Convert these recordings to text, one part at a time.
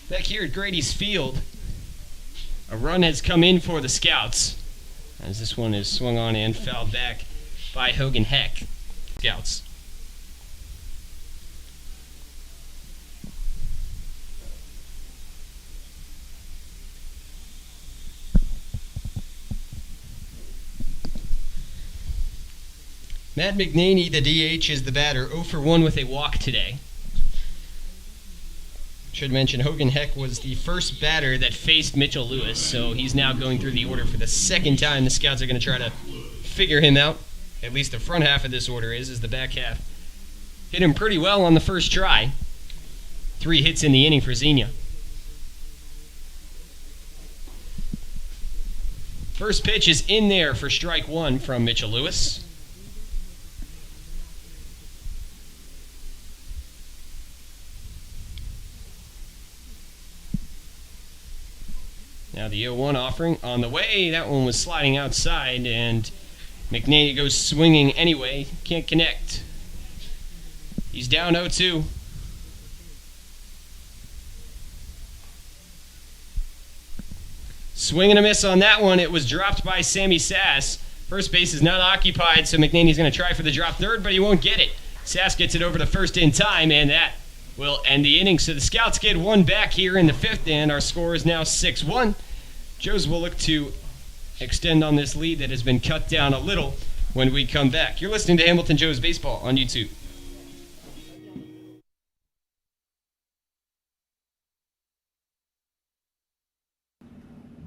Back here at Grady's Field, a run has come in for the Scouts, as this one is swung on and fouled back by Hogan Heck. Scouts. Matt McNaney, the DH, is the batter, 0 for 1 with a walk today. Should mention Hogan Heck was the first batter that faced Mitchell Lewis, so he's now going through the order for the second time. The Scouts are going to try to figure him out. At least the front half of this order is the back half hit him pretty well on the first try. 3 hits in the inning for Xenia. First pitch is in there for strike 1 from Mitchell Lewis. Now the 0-1 offering on the way. That one was sliding outside, and McNaney goes swinging anyway. Can't connect. He's down 0-2. Swing and a miss on that one. It was dropped by Sammy Sass. First base is not occupied, so McNaney's going to try for the drop third, but he won't get it. Sass gets it over to first in time, and that will end the inning. So the Scouts get one back here in the 5th, and our score is now 6-1. Joes will look to extend on this lead that has been cut down a little when we come back. You're listening to Hamilton Joes Baseball on YouTube.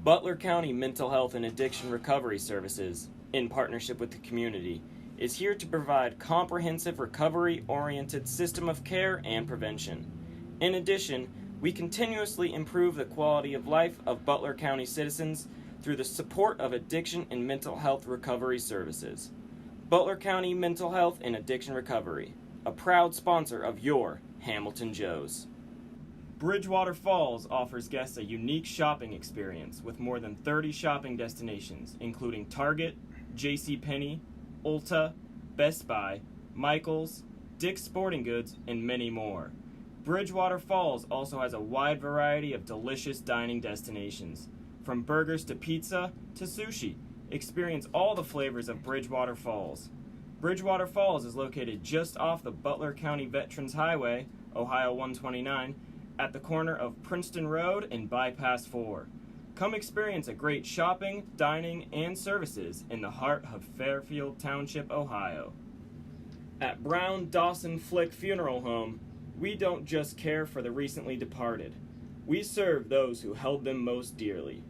Butler County Mental Health and Addiction Recovery Services, in partnership with the community, is here to provide comprehensive recovery-oriented system of care and prevention. In addition, we continuously improve the quality of life of Butler County citizens through the support of addiction and mental health recovery services. Butler County Mental Health and Addiction Recovery, a proud sponsor of your Hamilton Joes. Bridgewater Falls offers guests a unique shopping experience with more than 30 shopping destinations, including Target, JCPenney, Ulta, Best Buy, Michaels, Dick's Sporting Goods, and many more. Bridgewater Falls also has a wide variety of delicious dining destinations. From burgers to pizza to sushi, experience all the flavors of Bridgewater Falls. Bridgewater Falls is located just off the Butler County Veterans Highway, Ohio 129, at the corner of Princeton Road and Bypass 4. Come experience a great shopping, dining, and services in the heart of Fairfield Township, Ohio. At Brown Dawson Flick Funeral Home, we don't just care for the recently departed. We serve those who held them most dearly.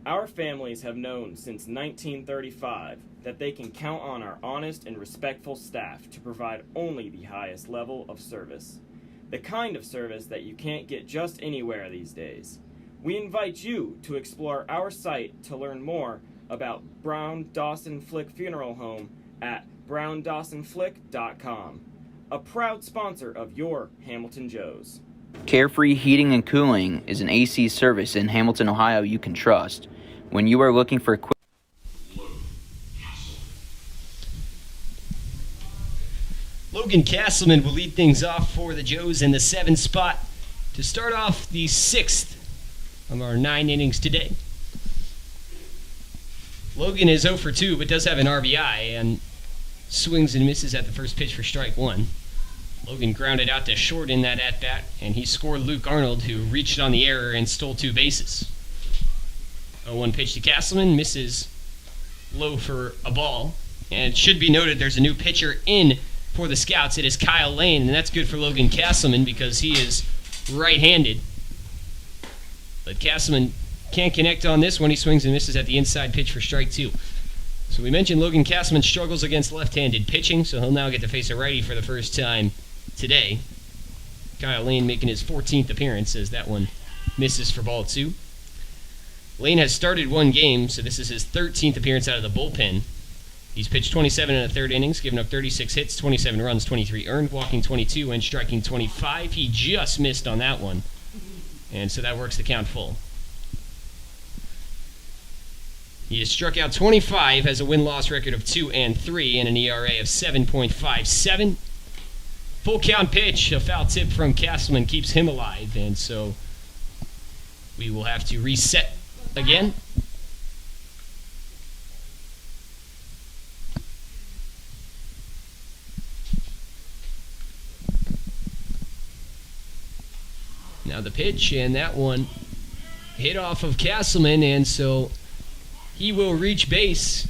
Our families have known since 1935 that they can count on our honest and respectful staff to provide only the highest level of service. The kind of service that you can't get just anywhere these days. We invite you to explore our site to learn more about Brown Dawson Flick Funeral Home at browndawsonflick.com. A proud sponsor of your Hamilton Joes. Carefree Heating and Cooling is an AC service in Hamilton, Ohio you can trust. When you are looking for quick Logan Castleman will lead things off for the Joes in the 7th spot to start off the 6th of our 9 innings today. Logan is 0 for 2, but does have an RBI and swings and misses at the first pitch for strike 1. Logan grounded out to short in that at-bat, and he scored Luke Arnold, who reached on the error and stole 2 bases. 0-1 pitch to Castleman, misses low for a ball. And it should be noted there's a new pitcher in for the Scouts. It is Kyle Lane, and that's good for Logan Castleman because he is right-handed. But Castleman can't connect on this one. He swings and misses at the inside pitch for strike 2. So we mentioned Logan Castleman struggles against left-handed pitching, so he'll now get to face a righty for the first time today. Kyle Lane making his 14th appearance as that one misses for ball 2. Lane has started 1 game, so this is his 13th appearance out of the bullpen. He's pitched 27 and a third innings, given up 36 hits, 27 runs, 23 earned, walking 22 and striking 25. He just missed on that one, and so that works the count full. He has struck out 25, has a win-loss record of 2-3, and an ERA of 7.57. Full count pitch, a foul tip from Castleman keeps him alive, and so We will have to reset again. Now the pitch, and that one hit off of Castleman, and so he will reach base.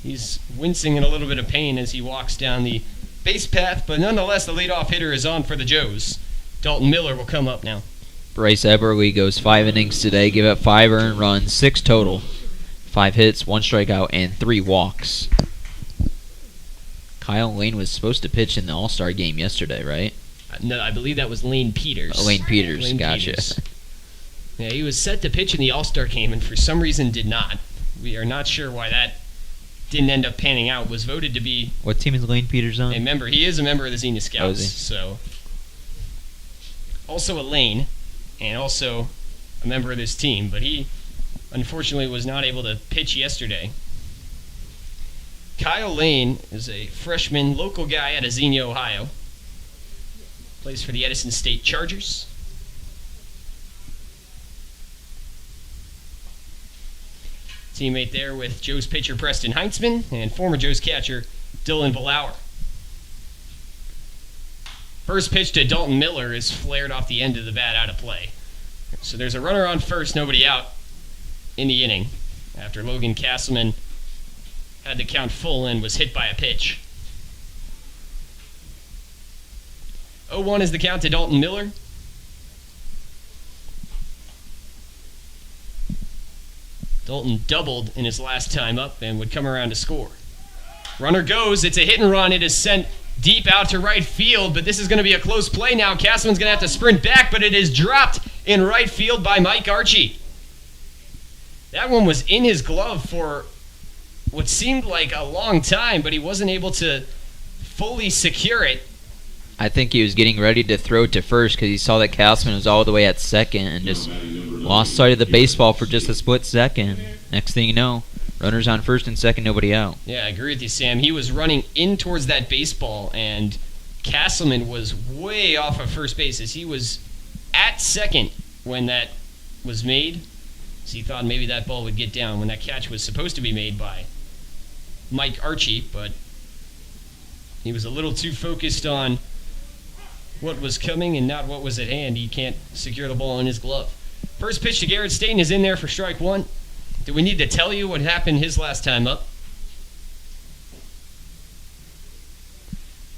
He's wincing in a little bit of pain as he walks down the base path, but nonetheless, the leadoff hitter is on for the Joes. Dalton Miller will come up now. Bryce Eberle goes 5 innings today, give up 5 earned runs, 6 total. 5 hits, 1 strikeout, and 3 walks. Kyle Lane was supposed to pitch in the All-Star game yesterday, right? No, I believe that was Lane Peters. Oh, Lane Peters, gotcha. Peters. Yeah, he was set to pitch in the All-Star game and for some reason did not. We are not sure why that didn't end up panning out. Was voted to be... What team is Lane Peters on? a member. He is a member of the Xenia Scouts. Oh, is he? So, also a Lane and also a member of this team, but he unfortunately was not able to pitch yesterday. Kyle Lane is a freshman local guy out of Xenia, Ohio. Plays for the Edison State Chargers. Teammate there with Joe's pitcher Preston Heintzman and former Joe's catcher Dylan Valauer. First pitch to Dalton Miller is flared off the end of the bat out of play. So there's a runner on first, nobody out in the inning after Logan Castleman had the count full and was hit by a pitch. 0-1 is the count to Dalton Miller. Dalton doubled in his last time up and would come around to score. Runner goes. It's a hit and run. It is sent deep out to right field, but this is going to be a close play now. Castleman's going to have to sprint back, but it is dropped in right field by Mike Archie. That one was in his glove for what seemed like a long time, but he wasn't able to fully secure it. I think he was getting ready to throw to first because he saw that Castleman was all the way at second and just lost sight of the baseball for just a split second. Next thing you know, runners on first and second, nobody out. Yeah, I agree with you, Sam. He was running in towards that baseball, and Castleman was way off of first base as he was at second when that was made. So he thought maybe that ball would get down when that catch was supposed to be made by Mike Archie, but he was a little too focused on what was coming and not what was at hand. He can't secure the ball in his glove. First pitch to Garrett Staten is in there for strike one. Do we need to tell you what happened his last time up?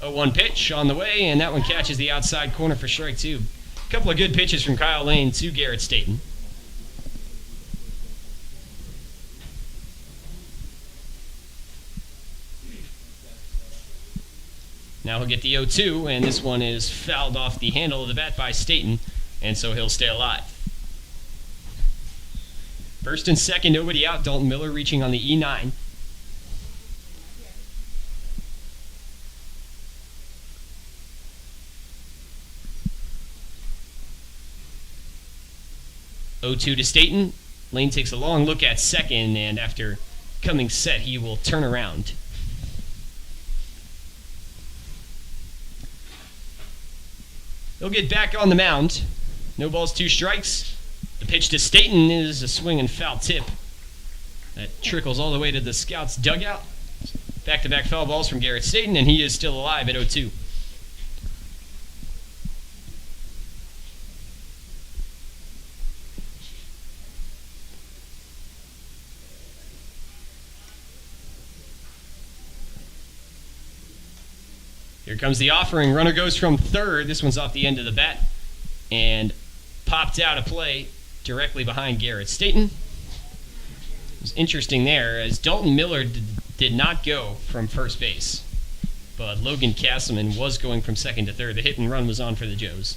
0-1 pitch on the way, and that one catches the outside corner for strike two. A couple of good pitches from Kyle Lane to Garrett Staten. Now he'll get the 0-2, and this one is fouled off the handle of the bat by Staten, and so he'll stay alive. First and second, nobody out. Dalton Miller reaching on the E9. (0-2) to Staten. Lane takes a long look at second, and after coming set, he will turn around. He'll get back on the mound. No balls, 2 strikes. The pitch to Staten is a swing and foul tip that trickles all the way to the Scouts' dugout. Back-to-back foul balls from Garrett Staten, and he is still alive at 0-2. Here comes the offering. Runner goes from third. This one's off the end of the bat and popped out of play directly behind Garrett Staten. It was interesting there as Dalton Miller did not go from first base, but Logan Castleman was going from second to third. The hit and run was on for the Joes.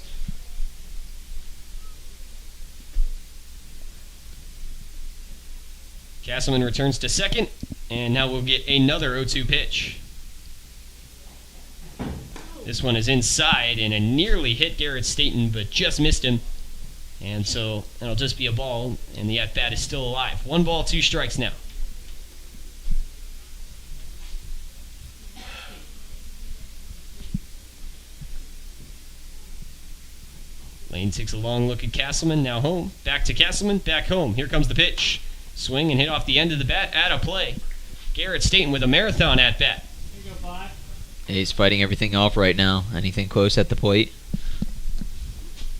Castleman returns to second, and now we'll get another 0-2 pitch. This one is inside, and it nearly hit Garrett Staten, but just missed him. And so it'll just be a ball, and the at-bat is still alive. 1 ball, 2 strikes now. Lane takes a long look at Castleman, now home. Back to Castleman, back home. Here comes the pitch. Swing and hit off the end of the bat, out of play. Garrett Staten with a marathon at bat. He's fighting everything off right now. Anything close at the plate.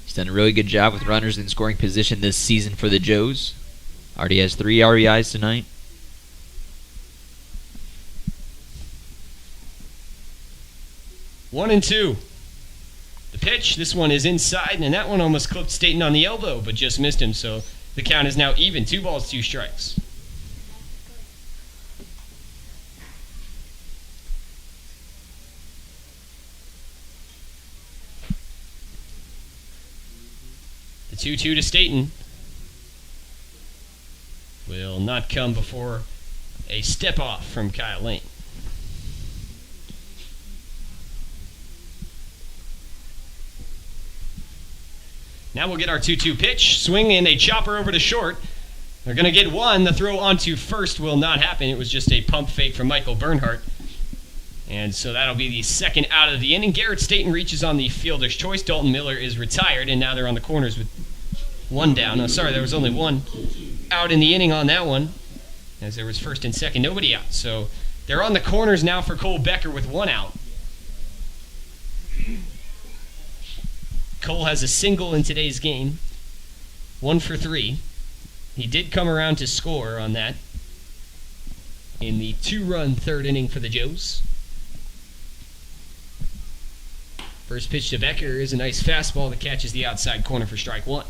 He's done a really good job with runners in scoring position this season for the Joes. Already has 3 RBIs tonight. One and two. The pitch, this one is inside, and that one almost clipped Staten on the elbow, but just missed him, so the count is now even. 2 balls, 2 strikes. The 2-2 to Staten will not come before a step off from Kyle Lane. Now we'll get our 2-2 pitch. Swing and a chopper over to short. They're going to get one. The throw onto first will not happen. It was just a pump fake from Michael Bernhardt. And so that'll be the second out of the inning. Garrett Staten reaches on the fielder's choice. Dalton Miller is retired, and now they're on the corners with one down. Oh, sorry, there was only one out in the inning on that one, as there was first and second, nobody out. So they're on the corners now for Cole Becker with 1 out. Cole has a single in today's game, 1 for 3. He did come around to score on that in the 2-run third inning for the Joes. First pitch to Becker is a nice fastball that catches the outside corner for strike 1.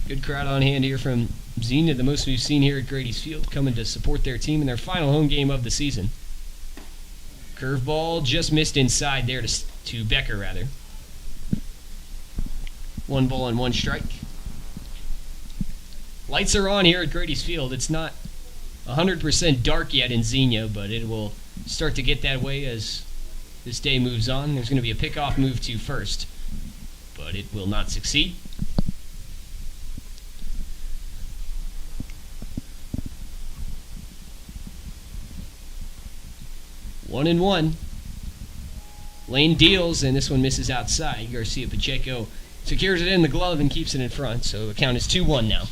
Good crowd on hand here from Xenia, the most we've seen here at Grady's Field, coming to support their team in their final home game of the season. Curveball just missed inside there to Becker, rather. 1 ball and 1 strike. Lights are on here at Grady's Field. It's not 100% dark yet in Xenia, but it will start to get that way as this day moves on. There's going to be a pickoff move to first, but it will not succeed. One and one. Lane deals, and this one misses outside. Garcia Pacheco secures it in the glove and keeps it in front, so the count is 2-1 now.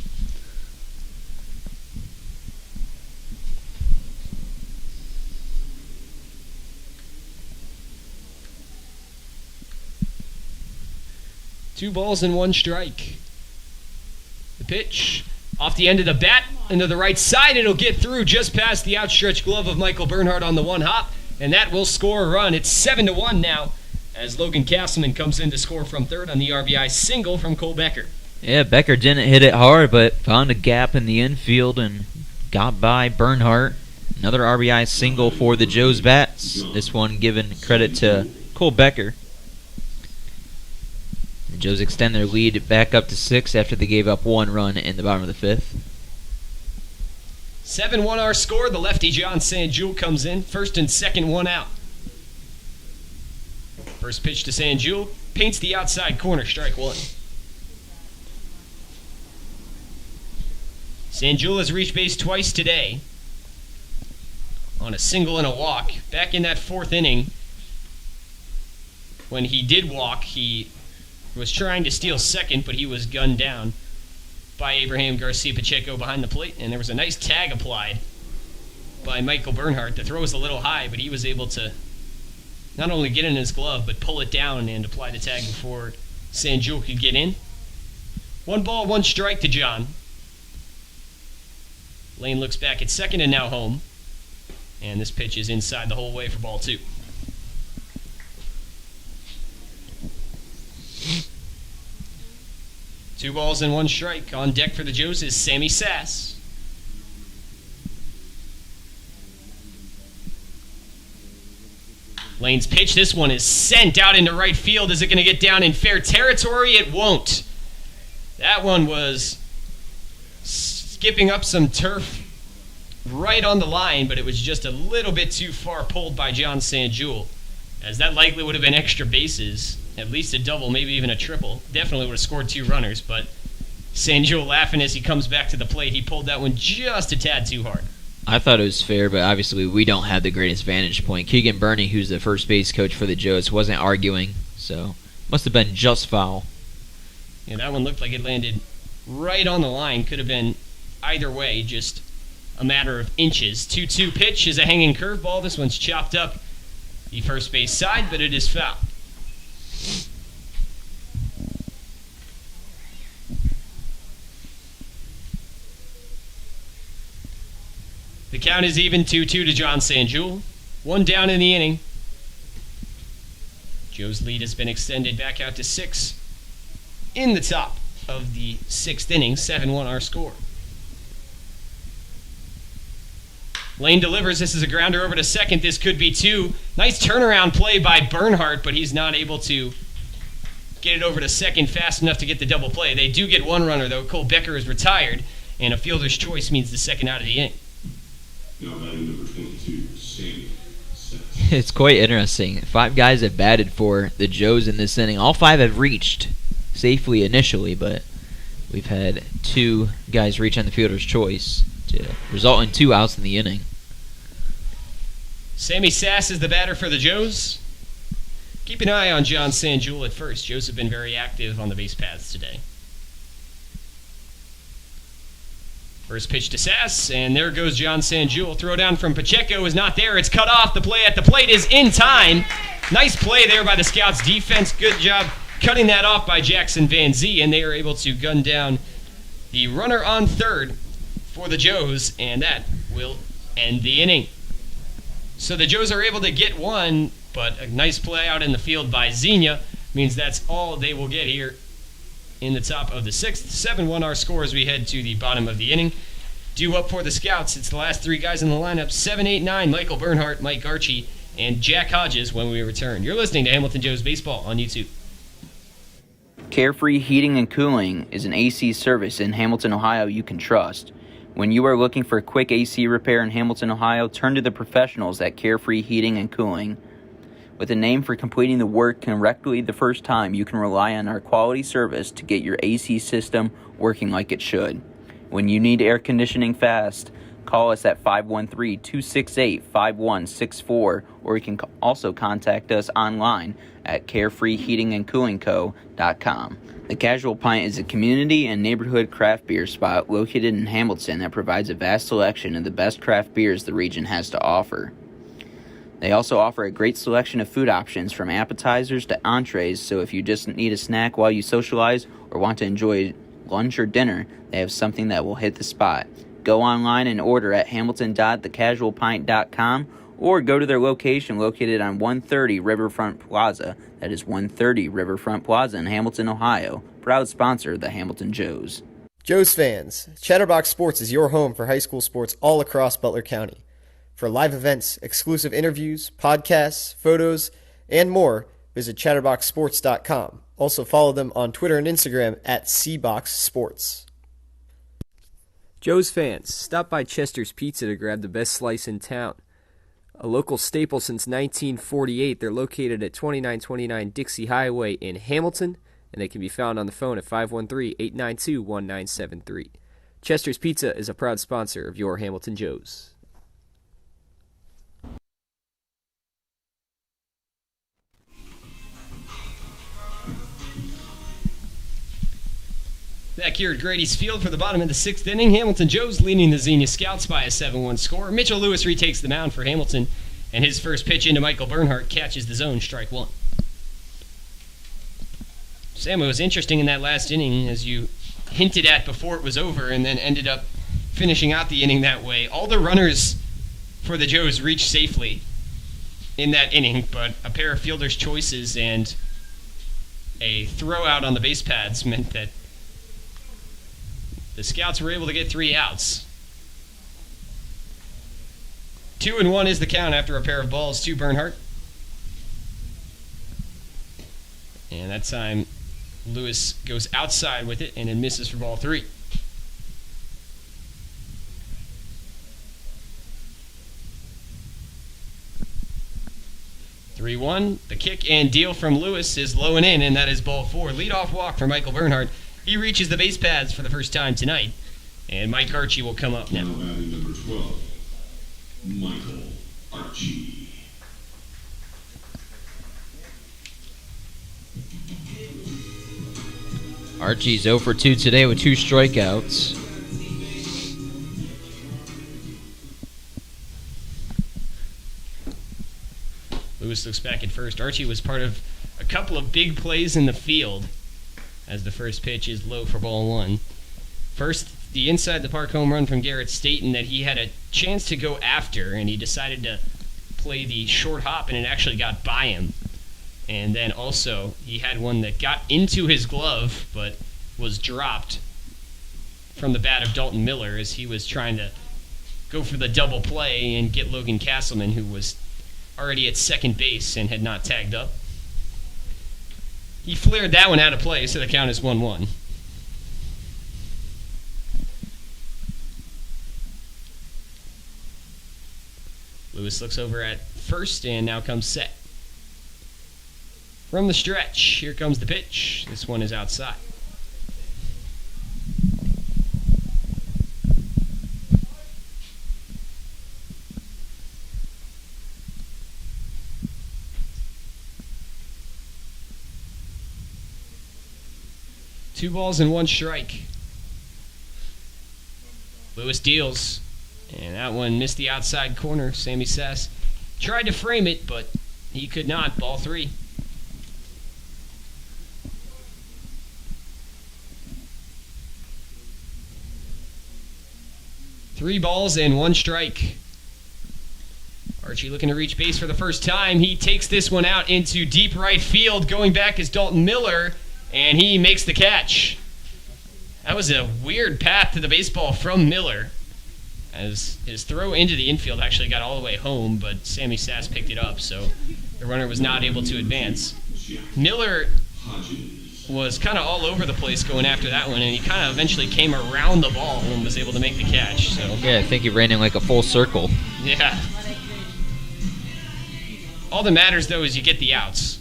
Two balls and 1 strike. The pitch off the end of the bat into the right side. It'll get through just past the outstretched glove of Michael Bernhardt on the 1 hop. And that will score a run. It's 7-1 now as Logan Castleman comes in to score from third on the RBI single from Cole Becker. Yeah, Becker didn't hit it hard, but found a gap in the infield and got by Bernhardt. Another RBI single for the Joes bats. This one given credit to Cole Becker. The Joes extend their lead back up to 6 after they gave up 1 run in the bottom of the 5th. 7-1 our score. The lefty John Sanjul comes in. First and second, 1 out. First pitch to Sanjul. Paints the outside corner. Strike 1. Sanjul has reached base twice today on a single and a walk. Back in that 4th inning, when he did walk, he was trying to steal second, but he was gunned down by Abraham Garcia Pacheco behind the plate, and there was a nice tag applied by Michael Bernhardt. The throw was a little high, but he was able to not only get in his glove, but pull it down and apply the tag before Sanjul could get in. 1 ball, 1 strike to John. Lane looks back at second and now home, and this pitch is inside the whole way for ball 2. Two balls and 1 strike. On deck for the Joes is Sammy Sass. Lane's pitch. This one is sent out into right field. Is it going to get down in fair territory? It won't. That one was skipping up some turf right on the line, but it was just a little bit too far pulled by John Sanjul, as that likely would have been extra bases. At least a double, maybe even a triple. Definitely would have scored 2 runners, but Sanjul laughing as he comes back to the plate. He pulled that one just a tad too hard. I thought it was fair, but obviously we don't have the greatest vantage point. Keegan Burney, who's the first base coach for the Joes, wasn't arguing, so must have been just foul. Yeah, that one looked like it landed right on the line. Could have been either way, just a matter of inches. 2-2 pitch is a hanging curveball. This one's chopped up the first base side, but it is foul. The count is even 2-2 to John Sanjul. One down in the inning. Joe's lead has been extended back out to 6 in the top of the 6th inning. 7-1 our score. Lane delivers. This is a grounder over to second. This could be 2. Nice turnaround play by Bernhardt, but he's not able to get it over to second fast enough to get the double play. They do get one runner, though. Cole Becker is retired, and a fielder's choice means the second out of the inning. Now batting number 22, Xenia. It's quite interesting. 5 guys have batted for the Joes in this inning. All 5 have reached safely initially, but we've had 2 guys reach on the fielder's choice to result in 2 outs in the inning. Sammy Sass is the batter for the Joes. Keep an eye on John Sanjul at first. Joes have been very active on the base paths today. First pitch to Sass, and there goes John Sanjul. Throw down from Pacheco is not there. It's cut off. The play at the plate is in time. Nice play there by the Scouts defense. Good job cutting that off by Jackson Van Zee, and they are able to gun down the runner on third for the Joes, and that will end the inning. So the Joes are able to get one, but a nice play out in the field by Xenia means that's all they will get here in the top of the 6th. 7-1 our score as we head to the bottom of the inning. Due up for the Scouts, it's the last 3 guys in the lineup, 7, 8, 9, Michael Bernhardt, Mike Archie, and Jack Hodges when we return. You're listening to Hamilton Joes Baseball on YouTube. Carefree Heating and Cooling is an AC service in Hamilton, Ohio you can trust. When you are looking for a quick AC repair in Hamilton, Ohio, turn to the professionals at Carefree Heating and Cooling. With a name for completing the work correctly the first time, you can rely on our quality service to get your AC system working like it should. When you need air conditioning fast, call us at 513-268-5164, or you can also contact us online at carefreeheatingandcoolingco.com. The Casual Pint is a community and neighborhood craft beer spot located in Hamilton that provides a vast selection of the best craft beers the region has to offer. They also offer a great selection of food options from appetizers to entrees, so if you just need a snack while you socialize or want to enjoy lunch or dinner, they have something that will hit the spot. Go online and order at hamilton.thecasualpint.com or go to their location located on 130 Riverfront Plaza. That is 130 Riverfront Plaza in Hamilton, Ohio. Proud sponsor of the Hamilton Joes. Joes fans, Chatterbox Sports is your home for high school sports all across Butler County. For live events, exclusive interviews, podcasts, photos, and more, visit chatterboxsports.com. Also follow them on Twitter and Instagram at cboxsports. Joe's fans, stop by Chester's Pizza to grab the best slice in town. A local staple since 1948, they're located at 2929 Dixie Highway in Hamilton, and they can be found on the phone at 513-892-1973. Chester's Pizza is a proud sponsor of your Hamilton Joes. Back here at Grady's Field for the bottom of the 6th inning, Hamilton Joes leading the Xenia Scouts by a 7-1 score. Mitchell Lewis retakes the mound for Hamilton, and his first pitch into Michael Bernhardt catches the zone, strike 1. Sam, it was interesting in that last inning, as you hinted at before it was over, and then ended up finishing out the inning that way. All the runners for the Joes reached safely in that inning, but a pair of fielders' choices and a throw out on the base pads meant that the Scouts were able to get 3 outs. 2-1 is the count after a pair of balls to Bernhardt. And that time, Lewis goes outside with it and then misses for ball 3. The kick and deal from Lewis is low and in, and that is ball 4. Leadoff walk for Michael Bernhardt. He reaches the base paths for the first time tonight, and Mike Archie will come up now. Now batting number 12, Michael Archie. Archie's 0 for 2 today with 2 strikeouts. Lewis looks back at first. Archie was part of a couple of big plays in the field as the first pitch is low for ball 1. First, the inside the park home run from Garrett Staten that he had a chance to go after, and he decided to play the short hop, and it actually got by him. And then also, he had one that got into his glove, but was dropped from the bat of Dalton Miller as he was trying to go for the double play and get Logan Castleman, who was already at second base and had not tagged up. He flared that one out of play, so the count is 1-1. Lewis looks over at first and now comes set. From the stretch, here comes the pitch. This one is outside. Two balls and 1 strike. Lewis deals. And that one missed the outside corner. Sammy Sass tried to frame it, but he could not. Ball 3. Three balls and 1 strike. Archie looking to reach base for the first time. He takes this one out into deep right field. Going back is Dalton Miller, and he makes the catch. That was a weird path to the baseball from Miller, as his throw into the infield actually got all the way home, but Sammy Sass picked it up, so the runner was not able to advance. Miller was kind of all over the place going after that one, and he kind of eventually came around the ball and was able to make the catch. So Yeah, I think he ran in like a full circle. yeah. All that matters, though, is you get the outs.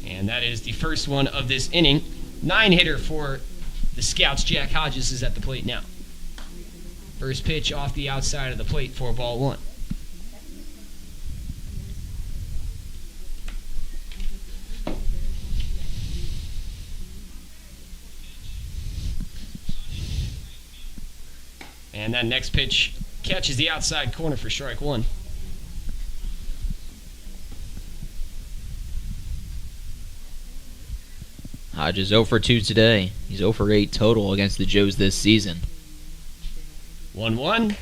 And that is the first one of this inning. 9-hitter for the Scouts. Jack Hodges is at the plate now. First pitch off the outside of the plate for ball 1. And that next pitch catches the outside corner for strike 1. Hodges 0 for 2 today. He's 0 for 8 total against the Joes this season. 1-1.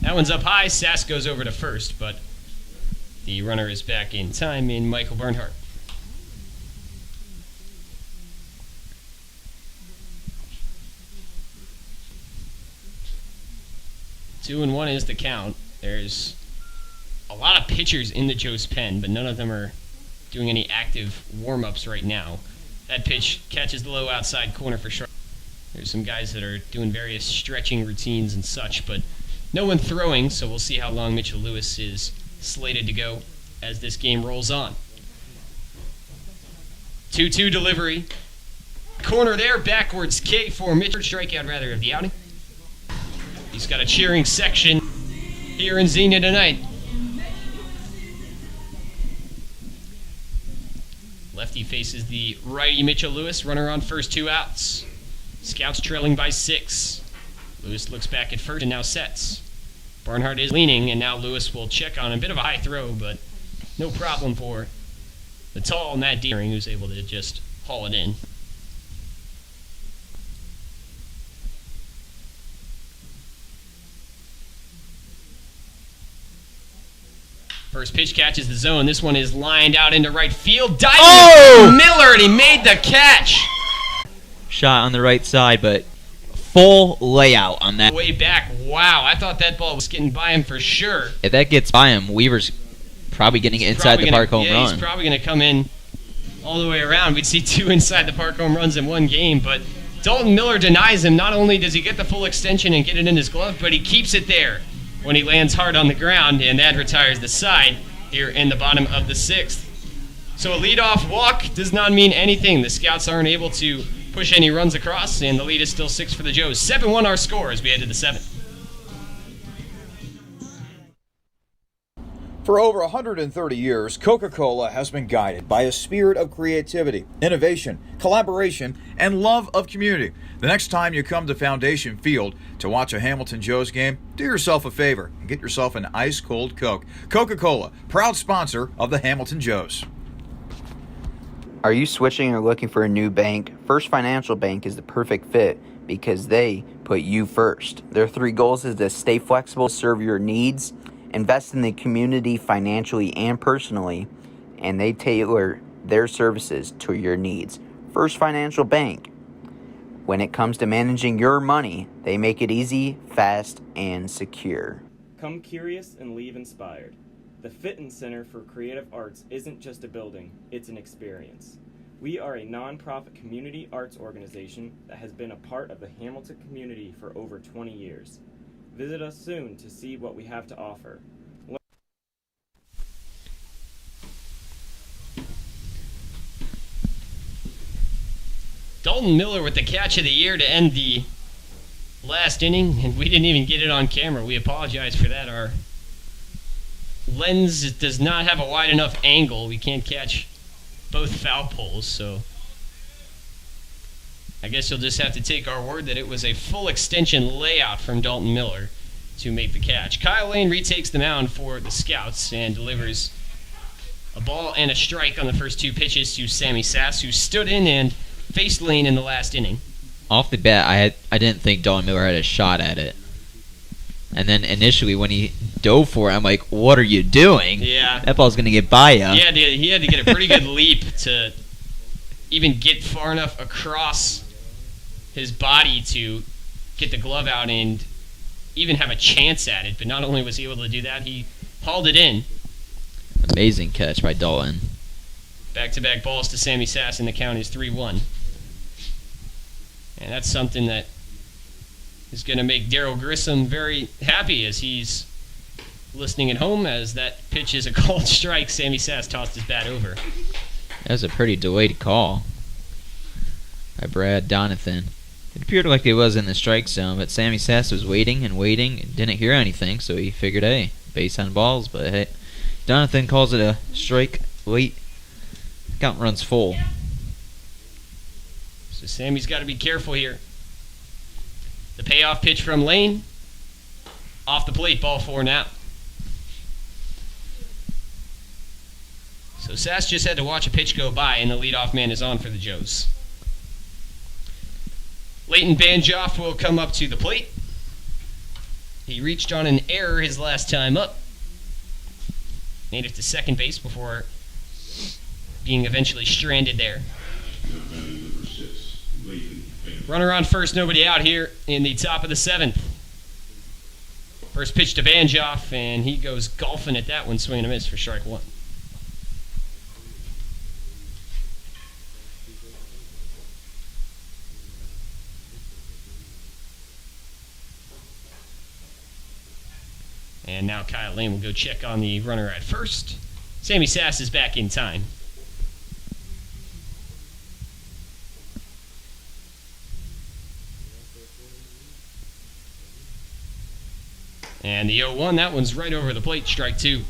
That one's up high. Sass goes over to first, but the runner is back in time in Michael Bernhardt. Two and 1 is the count. There's a lot of pitchers in the Joe's pen, but none of them are doing any active warm-ups right now. That pitch catches the low outside corner for sure. There's some guys that are doing various stretching routines and such, but no one throwing, so we'll see how long Mitchell Lewis is slated to go as this game rolls on. 2-2 delivery. Corner there, backwards K for Mitchell. Strikeout, rather, of the outing. He's got a cheering section here in Xenia tonight. Lefty faces the righty Mitchell Lewis, runner on first, 2 outs. Scouts trailing by 6. Lewis looks back at first and now sets. Barnhart is leaning, and now Lewis will check on a bit of a high throw, but no problem for the tall Matt Deering, who's able to just haul it in. First pitch catches the zone. This one is lined out into right field. Diving Miller, and he made the catch. Shot on the right side, but full layout on that. Way back. Wow, I thought that ball was getting by him for sure. If that gets by him, Weaver's probably getting inside the park home run. He's probably going to come in all the way around. We'd see 2 inside the park home runs in one game, but Dalton Miller denies him. Not only does he get the full extension and get it in his glove, but he keeps it there when he lands hard on the ground, and that retires the side here in the bottom of the 6th. So a leadoff walk does not mean anything. The Scouts aren't able to push any runs across, and the lead is still 6 for the Joes. 7-1 our score as we head to the 7th. For over 130 years, Coca-Cola has been guided by a spirit of creativity, innovation, collaboration, and love of community. The next time you come to Foundation Field to watch a Hamilton Joes game, do yourself a favor and get yourself an ice-cold Coke. Coca-Cola, proud sponsor of the Hamilton Joes. Are you switching or looking for a new bank? First Financial Bank is the perfect fit because they put you first. Their 3 goals is to stay flexible, serve your needs, invest in the community financially and personally, and they tailor their services to your needs. First Financial Bank. When it comes to managing your money, they make it easy, fast, and secure. Come curious and leave inspired. The Fitton Center for Creative Arts isn't just a building, it's an experience. We are a nonprofit community arts organization that has been a part of the Hamilton community for over 20 years. Visit us soon to see what we have to offer. Dalton Miller with the catch of the year to end the last inning, and we didn't even get it on camera. We apologize for that. Our lens does not have a wide enough angle. We can't catch both foul poles, so I guess you'll just have to take our word that it was a full extension layout from Dalton Miller to make the catch. Kyle Lane retakes the mound for the Scouts and delivers a ball and a strike on the first 2 pitches to Sammy Sass, who stood in and faced Lane in the last inning. Off the bat, I didn't think Dalton Miller had a shot at it. And then initially when he dove for it, I'm like, what are you doing? Yeah. That ball's going to get by you. He had to get a pretty good leap to even get far enough across his body to get the glove out and even have a chance at it. But not only was he able to do that, he hauled it in. Amazing catch by Dalton. Back-to-back balls to Sammy Sass, and the count is 3-1. And that's something that is going to make Daryl Grissom very happy as he's listening at home, as that pitch is a called strike. Sammy Sass tossed his bat over. That was a pretty delayed call by Brad Donathan. It appeared like it was in the strike zone, but Sammy Sass was waiting and didn't hear anything, so he figured, hey, base on balls, but hey, Donathan calls it a strike late. Count runs full. So Sammy's got to be careful here. The payoff pitch from Lane. Off the plate, ball 4 now. So Sass just had to watch a pitch go by, and the leadoff man is on for the Joes. Leighton Banjoff will come up to the plate. He reached on an error his last time up. Made it to second base before being eventually stranded there. Runner on first, nobody out here in the top of the 7th. First pitch to Banjoff, and he goes golfing at that one, swing and a miss for strike 1. And now Kyle Lane will go check on the runner at first. Sammy Sass is back in time. And the 0-1, that one's right over the plate, strike 2.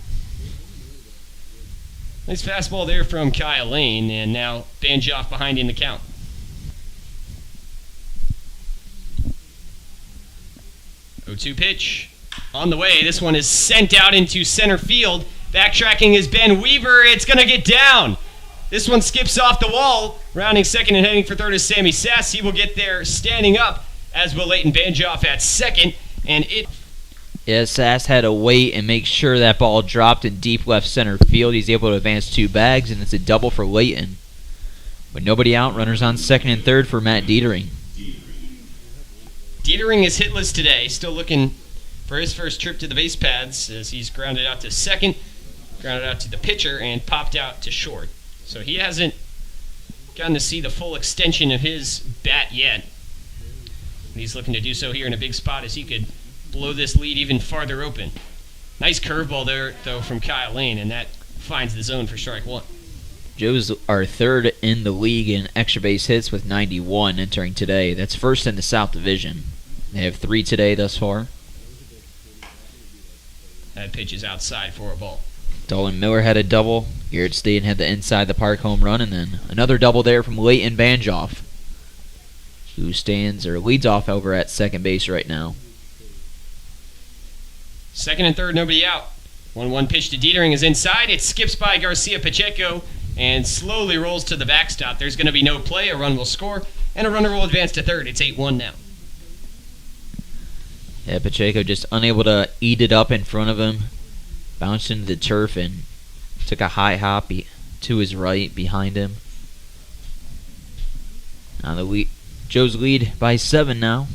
Nice fastball there from Kyle Lane, and now Banjoff behind in the count. Oh, 0-2 pitch. On the way, this one is sent out into center field. Backtracking is Ben Weaver. It's going to get down. This one skips off the wall. Rounding second and heading for third is Sammy Sass. He will get there standing up, as will Leighton Banjoff at second. And it... Yeah, Sass had to wait and make sure that ball dropped in deep left center field. He's able to advance 2 bags, and it's a double for Leighton. With nobody out, runners on second and third for Matt Dietering. Dietering is hitless today. Still looking for his first trip to the base pads as he's grounded out to second, grounded out to the pitcher, and popped out to short. So he hasn't gotten to see the full extension of his bat yet. And he's looking to do so here in a big spot as he could blow this lead even farther open. Nice curveball there, though, from Kyle Lane, and that finds the zone for strike 1. Joes are third in the league in extra base hits with 91 entering today. That's first in the South Division. They have 3 today thus far. That pitch is outside for a ball. Dolan Miller had a double. Garrett Staten had the inside the park home run, and then another double there from Leighton Banjoff, who leads off over at second base right now. Second and third, nobody out. 1-1 pitch to Dietering is inside. It skips by Garcia Pacheco and slowly rolls to the backstop. There's going to be no play. A run will score, and a runner will advance to third. It's 8-1 now. Yeah, Pacheco just unable to eat it up in front of him. Bounced into the turf and took a high hop to his right behind him. Now Joe's lead by 7 now.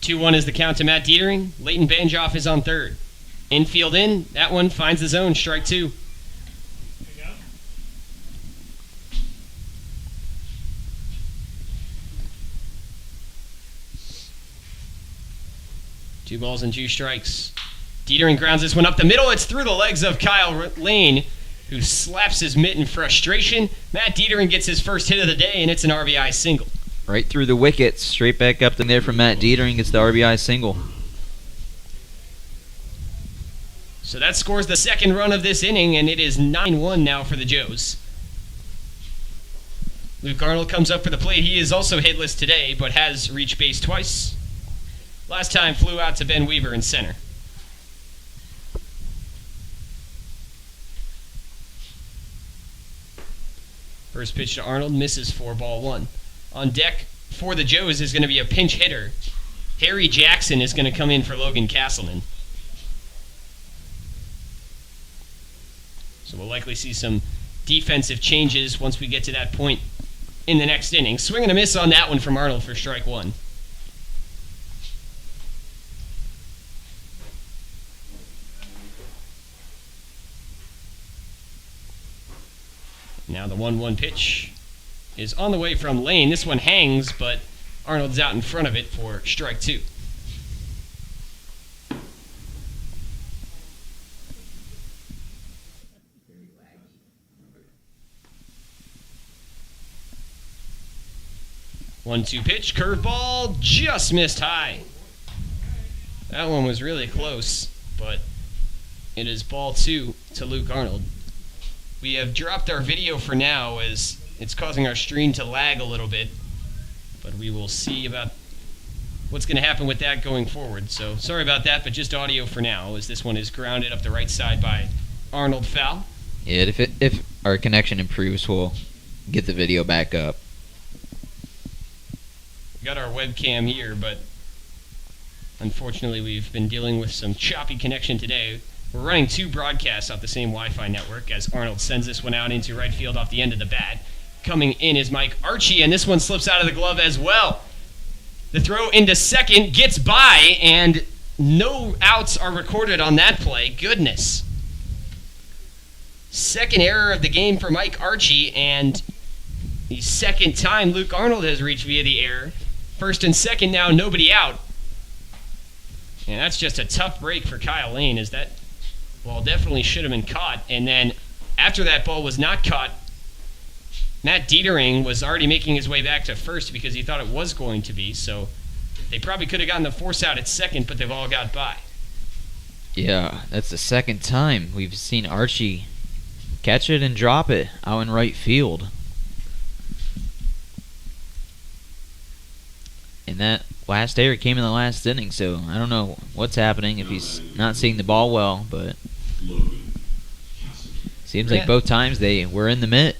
2-1 is the count to Matt Dietering. Leighton Banjoff is on third. Infield in. That one finds the zone. Strike 2. Two balls and 2 strikes. Dietering grounds this one up the middle. It's through the legs of Kyle Lane, who slaps his mitt in frustration. Matt Dietering gets his first hit of the day, and it's an RBI single. Right through the wicket, straight back up in there from Matt Dietering. Gets the RBI single. So that scores the second run of this inning, and it is 9-1 now for the Joes. Luke Arnold comes up for the plate. He is also hitless today, but has reached base twice. Last time flew out to Ben Weaver in center. First pitch to Arnold, misses for ball 1. On deck for the Joes is going to be a pinch hitter. Harry Jackson is going to come in for Logan Castleman. So we'll likely see some defensive changes once we get to that point in the next inning. Swing and a miss on that one from Arnold for strike 1. Now the 1-1 pitch is on the way from Lane. This one hangs, but Arnold's out in front of it for strike 2. One-two pitch, curveball, just missed high. That one was really close, but it is ball 2 to Luke Arnold. We have dropped our video for now as it's causing our stream to lag a little bit, but we will see about what's going to happen with that going forward. So sorry about that, but just audio for now, as this one is grounded up the right side by Arnold foul. Yeah, if our connection improves, we'll get the video back up. We got our webcam here, but unfortunately we've been dealing with some choppy connection today. We're running 2 broadcasts off the same Wi-Fi network as Arnold sends this one out into right field off the end of the bat. Coming in is Mike Archie, and this one slips out of the glove as well. The throw into second gets by, and no outs are recorded on that play. Goodness. Second error of the game for Mike Archie, and the second time Luke Arnold has reached via the error. First and second now, nobody out. And that's just a tough break for Kyle Lane, as that ball definitely should have been caught. And then after that ball was not caught, Matt Dietering was already making his way back to first because he thought it was going to be. So they probably could have gotten the force out at second, but they've all got by. Yeah, that's the second time we've seen Archie catch it and drop it out in right field. And that last error came in the last inning, so I don't know what's happening if he's not seeing the ball well, but seems like both times they were in the mitt,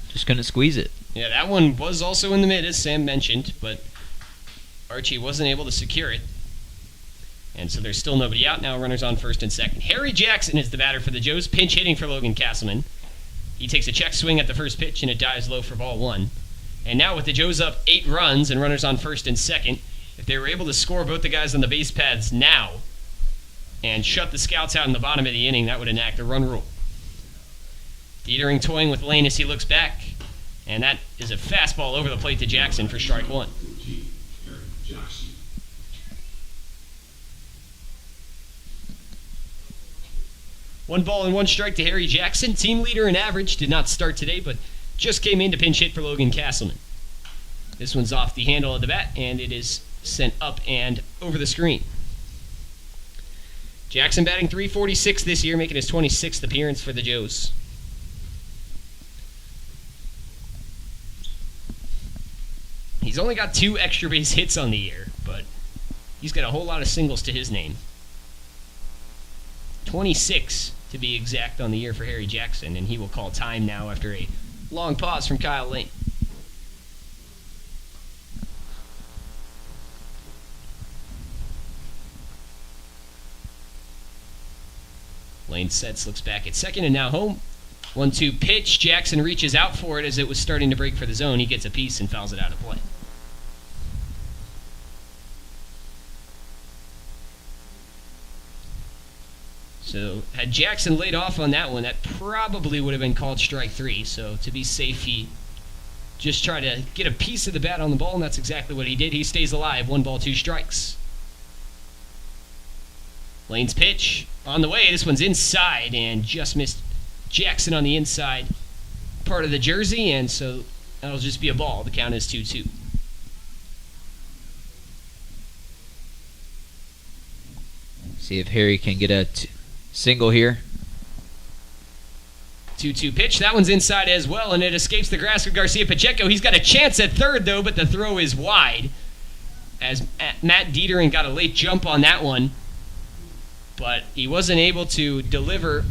just couldn't squeeze it. Yeah, that one was also in the mid, as Sam mentioned, but Archie wasn't able to secure it. And so there's still nobody out now, runners on first and second. Harry Jackson is the batter for the Joes, pinch hitting for Logan Castleman. He takes a check swing at the first pitch, and it dives low for ball 1. And now with the Joes up 8 runs and runners on first and second, if they were able to score both the guys on the base paths now and shut the scouts out in the bottom of the inning, that would enact the run rule. Dietering toying with Lane as he looks back, and that is a fastball over the plate to Jackson for strike 1. One ball and 1 strike to Harry Jackson. Team leader in average. Did not start today, but just came in to pinch hit for Logan Castleman. This one's off the handle of the bat, and it is sent up and over the screen. Jackson batting .346 this year, making his 26th appearance for the Joes. He's only got 2 extra base hits on the year, but he's got a whole lot of singles to his name. 26 to be exact on the year for Harry Jackson, and he will call time now after a long pause from Kyle Lane. Lane sets, looks back at second, and now home. 1-2 pitch. Jackson reaches out for it as it was starting to break for the zone. He gets a piece and fouls it out of play. So, had Jackson laid off on that one, that probably would have been called strike 3. So, to be safe, he just tried to get a piece of the bat on the ball, and that's exactly what he did. He stays alive. 1 ball, 2 strikes. Lane's pitch on the way. This one's inside and just missed Jackson on the inside part of the jersey, and so that'll just be a ball. The count is 2-2. See if Harry can get a single here. 2-2 pitch. That one's inside as well, and it escapes the grasp of Garcia Pacheco. He's got a chance at third, though, but the throw is wide as Matt Dietering got a late jump on that one. But he wasn't able to deliver,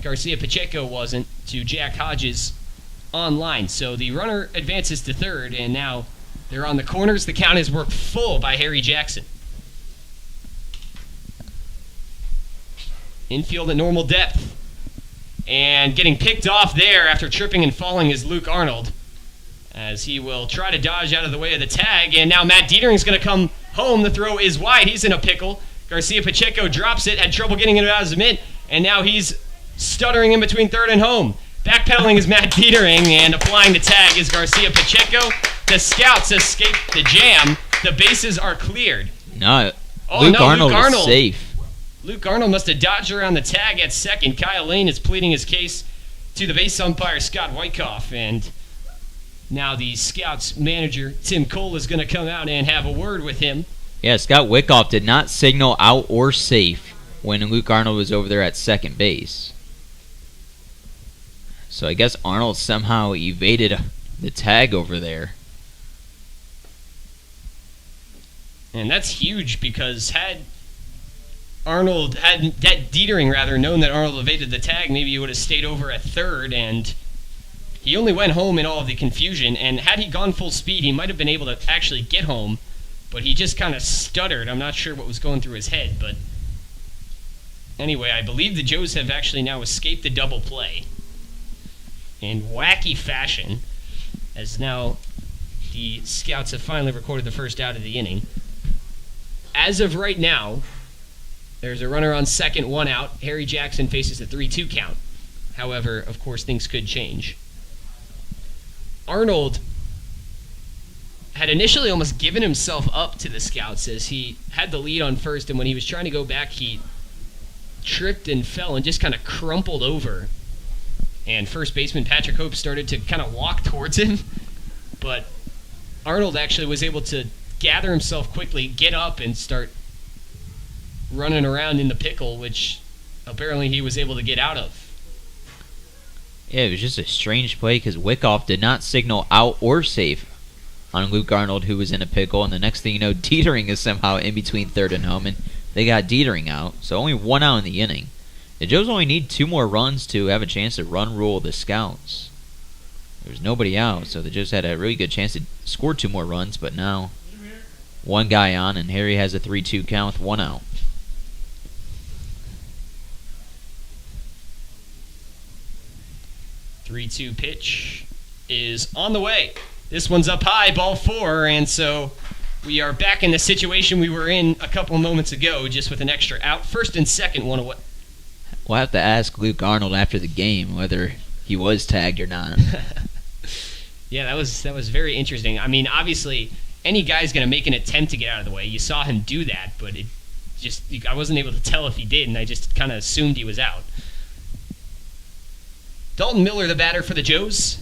Garcia Pacheco wasn't, to Jack Hodges on line. So the runner advances to third, and now they're on the corners. The count is worked full by Harry Jackson. Infield at normal depth. And getting picked off there after tripping and falling is Luke Arnold, as he will try to dodge out of the way of the tag. And now Matt Dietering's going to come home. The throw is wide. He's in a pickle. Garcia Pacheco drops it, had trouble getting it out of his mitt, and now he's stuttering in between third and home. Backpedaling is Matt Dietering, and applying the tag is Garcia Pacheco. The scouts escape the jam. The bases are cleared. No, Luke Arnold is safe. Luke Arnold must have dodged around the tag at second. Kyle Lane is pleading his case to the base umpire, Scott Wyckoff, and now the scouts manager, Tim Cole, is going to come out and have a word with him. Yeah, Scott Wyckoff did not signal out or safe when Luke Arnold was over there at second base. So I guess Arnold somehow evaded the tag over there. And that's huge, because had Dietering known that Arnold evaded the tag, maybe he would have stayed over at third, and he only went home in all of the confusion. And had he gone full speed, he might have been able to actually get home. But he just kind of stuttered. I'm not sure what was going through his head. But anyway, I believe the Joes have actually now escaped the double play in wacky fashion, as now the scouts have finally recorded the first out of the inning. As of right now, there's a runner on second, 1 out. Harry Jackson faces a 3-2 count. However, of course, things could change. Arnold had initially almost given himself up to the scouts as he had the lead on first, and when he was trying to go back, he tripped and fell and just kind of crumpled over. And first baseman Patrick Hope started to kind of walk towards him, but Arnold actually was able to gather himself quickly, get up, and start running around in the pickle, which apparently he was able to get out of. Yeah, it was just a strange play because Wyckoff did not signal out or safe on Luke Arnold, who was in a pickle, and the next thing you know, Dietering is somehow in between third and home, and they got Dietering out, so only 1 out in the inning. The Joes only need 2 more runs to have a chance to run rule the scouts. There was nobody out, so the Joes had a really good chance to score 2 more runs, but now 1 guy on, and Harry has a 3-2 count with 1 out. Three-two pitch is on the way. This one's up high, ball 4, and so we are back in the situation we were in a couple moments ago, just with an extra out. First and second, 1 away. We'll have to ask Luke Arnold after the game whether he was tagged or not. Yeah, that was very interesting. I mean, obviously, any guy's going to make an attempt to get out of the way. You saw him do that, but I wasn't able to tell if he did, and I just kind of assumed he was out. Dalton Miller, the batter for the Joes.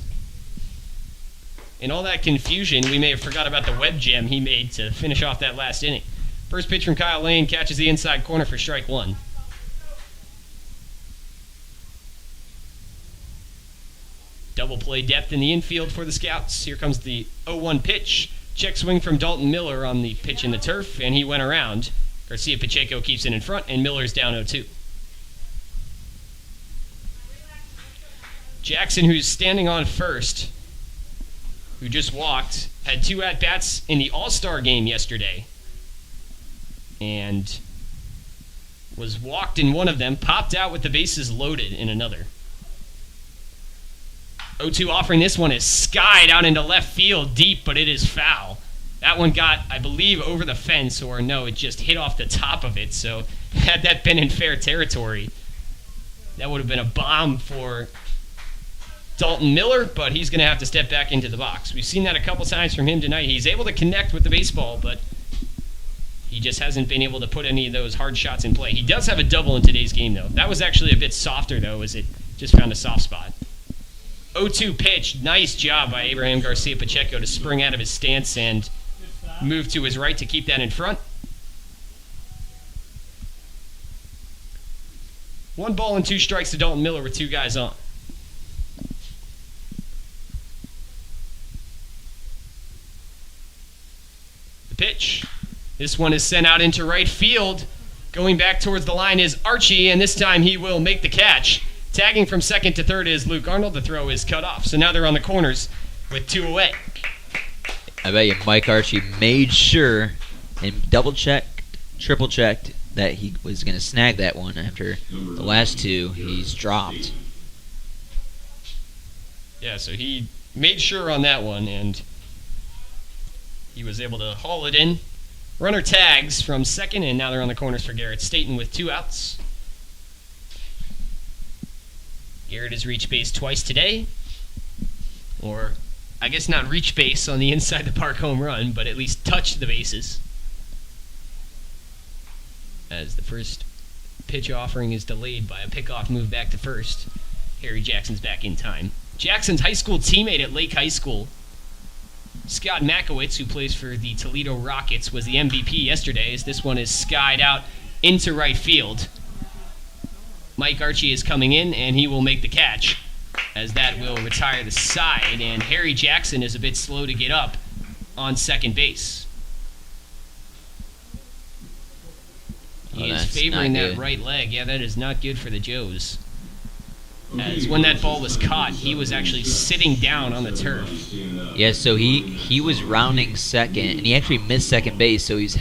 In all that confusion, we may have forgot about the web gem he made to finish off that last inning. First pitch from Kyle Lane catches the inside corner for strike 1. Double play depth in the infield for the Scouts. Here comes the 0-1 pitch. Check swing from Dalton Miller on the pitch in the turf, and he went around. Garcia Pacheco keeps it in front, and Miller's down 0-2. Jackson, who's standing on first, who just walked, had 2 at-bats in the All-Star game yesterday, and was walked in one of them, popped out with the bases loaded in another. 0-2 offering. This one is skied out into left field deep, but it is foul. That one got, I believe, over the fence, or no, it just hit off the top of it. So had that been in fair territory, that would have been a bomb for Dalton Miller, but he's going to have to step back into the box. We've seen that a couple times from him tonight. He's able to connect with the baseball, but he just hasn't been able to put any of those hard shots in play. He does have a double in today's game, though. That was actually a bit softer, though, as it just found a soft spot. 0-2 pitch. Nice job by Abraham Garcia Pacheco to spring out of his stance and move to his right to keep that in front. 1 ball and 2 strikes to Dalton Miller with 2 guys on. The pitch. This one is sent out into right field. Going back towards the line is Archie, and this time he will make the catch. Tagging from second to third is Luke Arnold. The throw is cut off. So now they're on the corners with 2 away. I bet you Mike Archie made sure and double-checked, triple-checked that he was going to snag that one after the last 2 he's dropped. Yeah, so he made sure on that one, and he was able to haul it in. Runner tags from second, and now they're on the corners for Garrett Staten with 2 outs. Garrett has reached base twice today. Or, I guess not reach base on the inside the park home run, but at least touch the bases. As the first pitch offering is delayed by a pickoff move back to first. Harry Jackson's back in time. Jackson's high school teammate at Lake High School, Scott Makowitz, who plays for the Toledo Rockets, was the MVP yesterday, as this one is skied out into right field. Mike Archie is coming in, and he will make the catch, as that will retire the side, and Harry Jackson is a bit slow to get up on second base. He is favoring that right leg. Yeah, that is not good for the Joes. As when that ball was caught, he was actually sitting down on the turf. Yeah, so he was rounding second, and he actually missed second base, so he's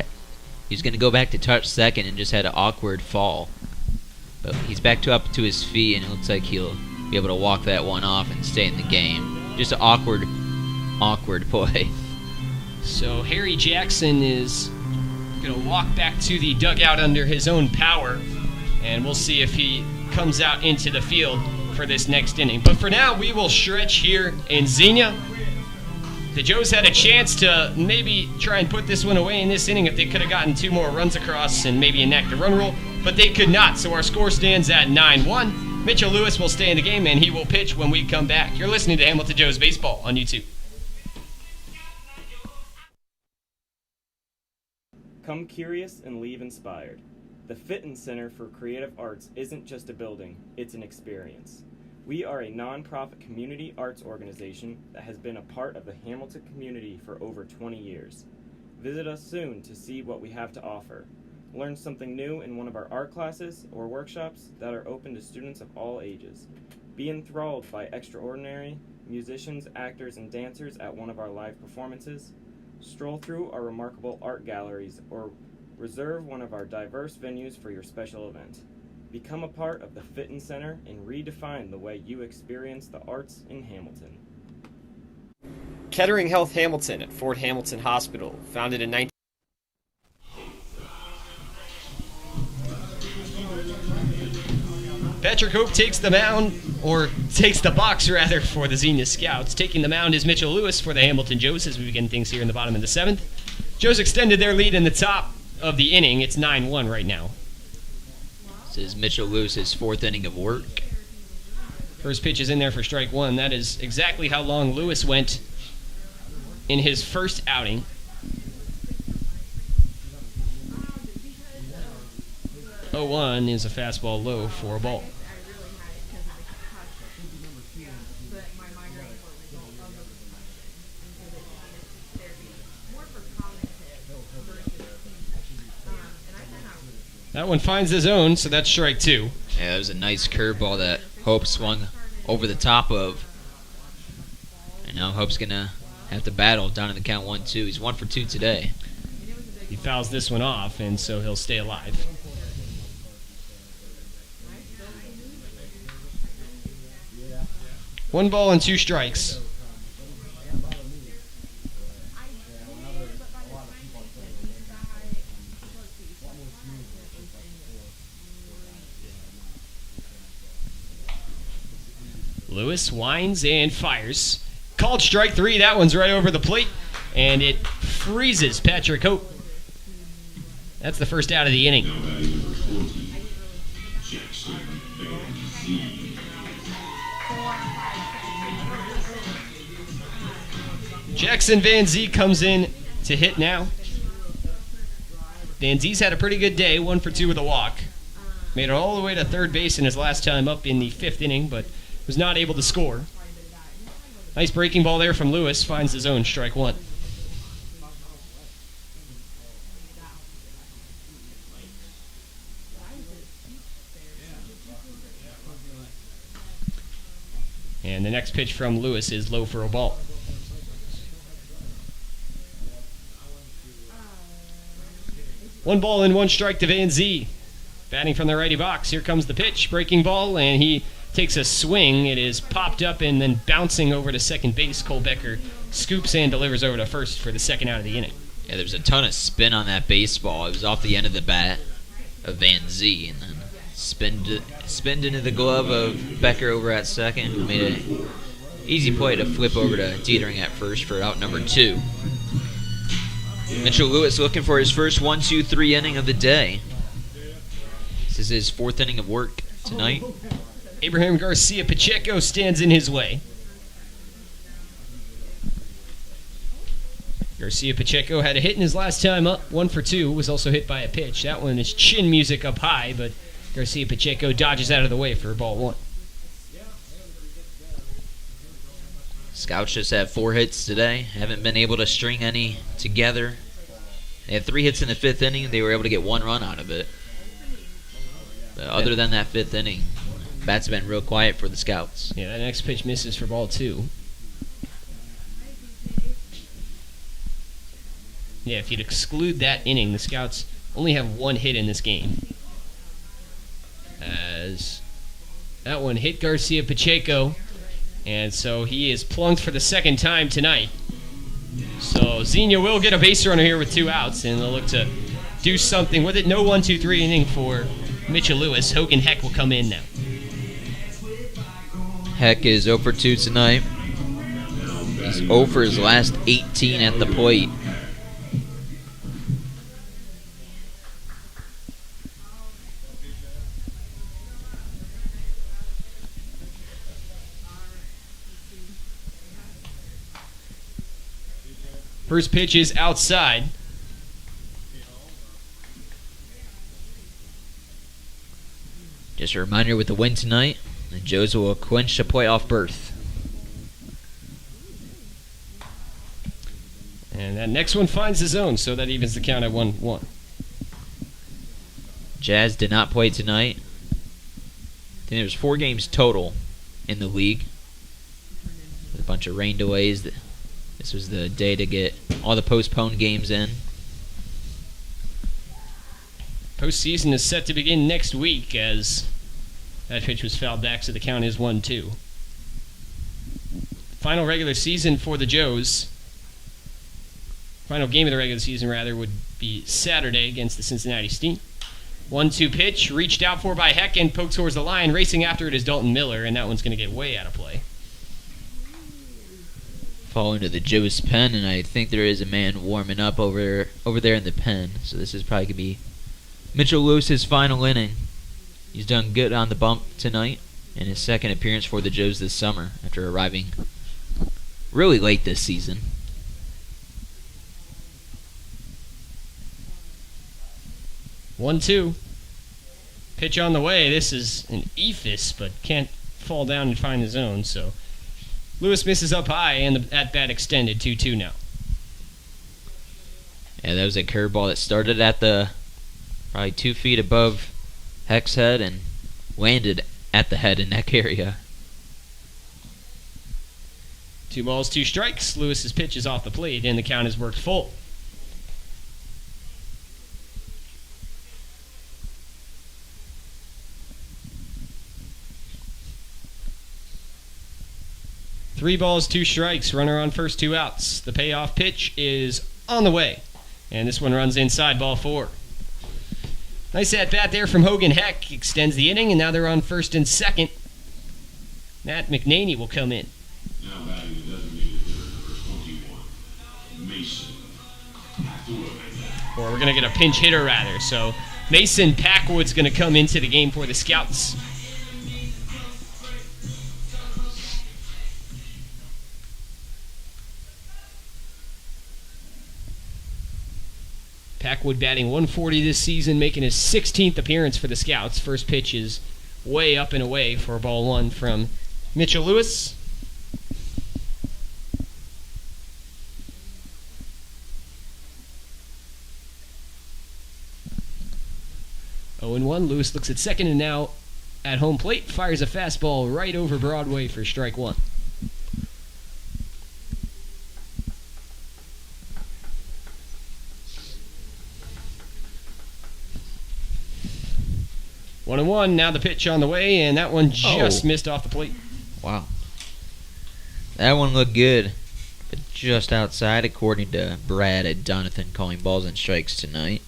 going to go back to touch second and just had an awkward fall. But he's back up to his feet, and it looks like he'll be able to walk that one off and stay in the game. Just an awkward play. So Harry Jackson is going to walk back to the dugout under his own power, and we'll see if he comes out into the field for this next inning. But for now, we will stretch here in Xenia. The Joes had a chance to maybe try and put this one away in this inning if they could have gotten 2 more runs across and maybe enact the run rule, but they could not. So our score stands at 9-1. Mitchell Lewis will stay in the game, and he will pitch when we come back. You're listening to Hamilton Joes Baseball on YouTube. Come curious and leave inspired. The Fitton Center for Creative Arts isn't just a building, it's an experience. We are a non-profit community arts organization that has been a part of the Hamilton community for over 20 years. Visit us soon to see what we have to offer. Learn something new in one of our art classes or workshops that are open to students of all ages. Be enthralled by extraordinary musicians, actors, and dancers at one of our live performances. Stroll through our remarkable art galleries or reserve one of our diverse venues for your special event. Become a part of the Fitton Center and redefine the way you experience the arts in Hamilton. Kettering Health Hamilton at Fort Hamilton Hospital, founded in 19... Patrick Hope takes the mound, or takes the box rather, for the Xenia Scouts. Taking the mound is Mitchell Lewis for the Hamilton Joes as we begin things here in the bottom of the 7th. Joes extended their lead in the top of the inning. It's 9-1 right now. This is Mitchell Lewis's 4th inning of work. First pitch is in there for strike 1. That is exactly how long Lewis went in his first outing. Oh, 1 is a fastball low for a ball. That one finds the zone, so that's strike 2. Yeah, that was a nice curveball that Hope swung over the top of. And now Hope's going to have to battle down in the count 1-2. He's 1 for 2 today. He fouls this one off, and so he'll stay alive. One ball and 2 strikes. Lewis winds and fires. Called strike 3. That one's right over the plate, and it freezes Patrick Hope. That's the first out of the inning. Now batting number 40, Jackson Van Z. Jackson Van Z comes in to hit now. Van Z's had a pretty good day, 1 for 2 with a walk. Made it all the way to third base in his last time up in the 5th inning, but was not able to score. Nice breaking ball there from Lewis, finds his own strike 1. And the next pitch from Lewis is low for a ball. One ball and 1 strike to Van Z. Batting from the righty box. Here comes the pitch. Breaking ball, and he takes a swing. It is popped up and then bouncing over to second base. Cole Becker scoops and delivers over to first for the second out of the inning. Yeah, there was a ton of spin on that baseball. It was off the end of the bat of Van Z, and then spinned into the glove of Becker over at second, who made an easy play to flip over to Dietering at first for out number 2. Mitchell Lewis looking for his first 1-2-3 inning of the day. This is his 4th inning of work tonight. Abraham Garcia Pacheco stands in his way. Garcia Pacheco had a hit in his last time up, 1 for 2, was also hit by a pitch. That one is chin music up high, but Garcia Pacheco dodges out of the way for ball 1. Scouts just have 4 hits today. Haven't been able to string any together. They had 3 hits in the 5th inning. They were able to get 1 run out of it. But other than that 5th inning, bat's been real quiet for the Scouts. Yeah, that next pitch misses for ball 2. Yeah, if you'd exclude that inning, the Scouts only have 1 hit in this game. As that one hit Garcia Pacheco, and so he is plunked for the 2nd time tonight. So Xenia will get a base runner here with 2 outs, and they'll look to do something with it. No 1-2-3 inning for Mitchell Lewis. Hogan Heck will come in now. Heck is 0 for 2 tonight. He's 0 for his last 18 at the plate. First pitch is outside. Just a reminder, with the win tonight, the Joes will clinch a playoff berth. And that next one finds the zone, so that evens the count at 1-1. Jazz did not play tonight. I think there was 4 games total in the league. With a bunch of rain delays. This was the day to get all the postponed games in. Postseason is set to begin next week as that pitch was fouled back, so the count is 1-2. Final regular season for the Joes. Final game of the regular season, rather, would be Saturday against the Cincinnati Steam. 1-2 pitch, reached out for by Heck and poked towards the line. Racing after it is Dalton Miller, and that one's going to get way out of play. Fall into the Joe's pen, and I think there is a man warming up over there in the pen. So this is probably going to be Mitchell Lewis's final inning. He's done good on the bump tonight in his 2nd appearance for the Joes this summer after arriving really late this season. One, 2. Pitch on the way. This is an eephus, but can't fall down and find the zone, so Lewis misses up high, and the at-bat extended 2-2 now. Yeah, that was a curveball that started at the Probably 2 feet above Heck's head and landed at the head and neck area. 2 balls, 2 strikes. Lewis's pitch is off the plate, and the count is worked full. Three balls, 2 strikes. Runner on first, 2 outs. The payoff pitch is on the way. And this one runs inside, ball 4. Nice at-bat there from Hogan Heck. Extends the inning, and now they're on first and second. Matt McNaney will come in. Now batting the designated hitter number 21, Mason Packwood. Or we're going to get a pinch hitter, rather. So Mason Packwood's going to come into the game for the Scouts. Packwood batting 140 this season, making his 16th appearance for the Scouts. First pitch is way up and away for ball 1 from Mitchell Lewis. Oh and 1. Lewis looks at second and now at home plate. Fires a fastball right over Broadway for strike 1. One and 1. Now the pitch on the way, and that one just missed off the plate. Wow. That one looked good, but just outside, according to Brad and Jonathan calling balls and strikes tonight.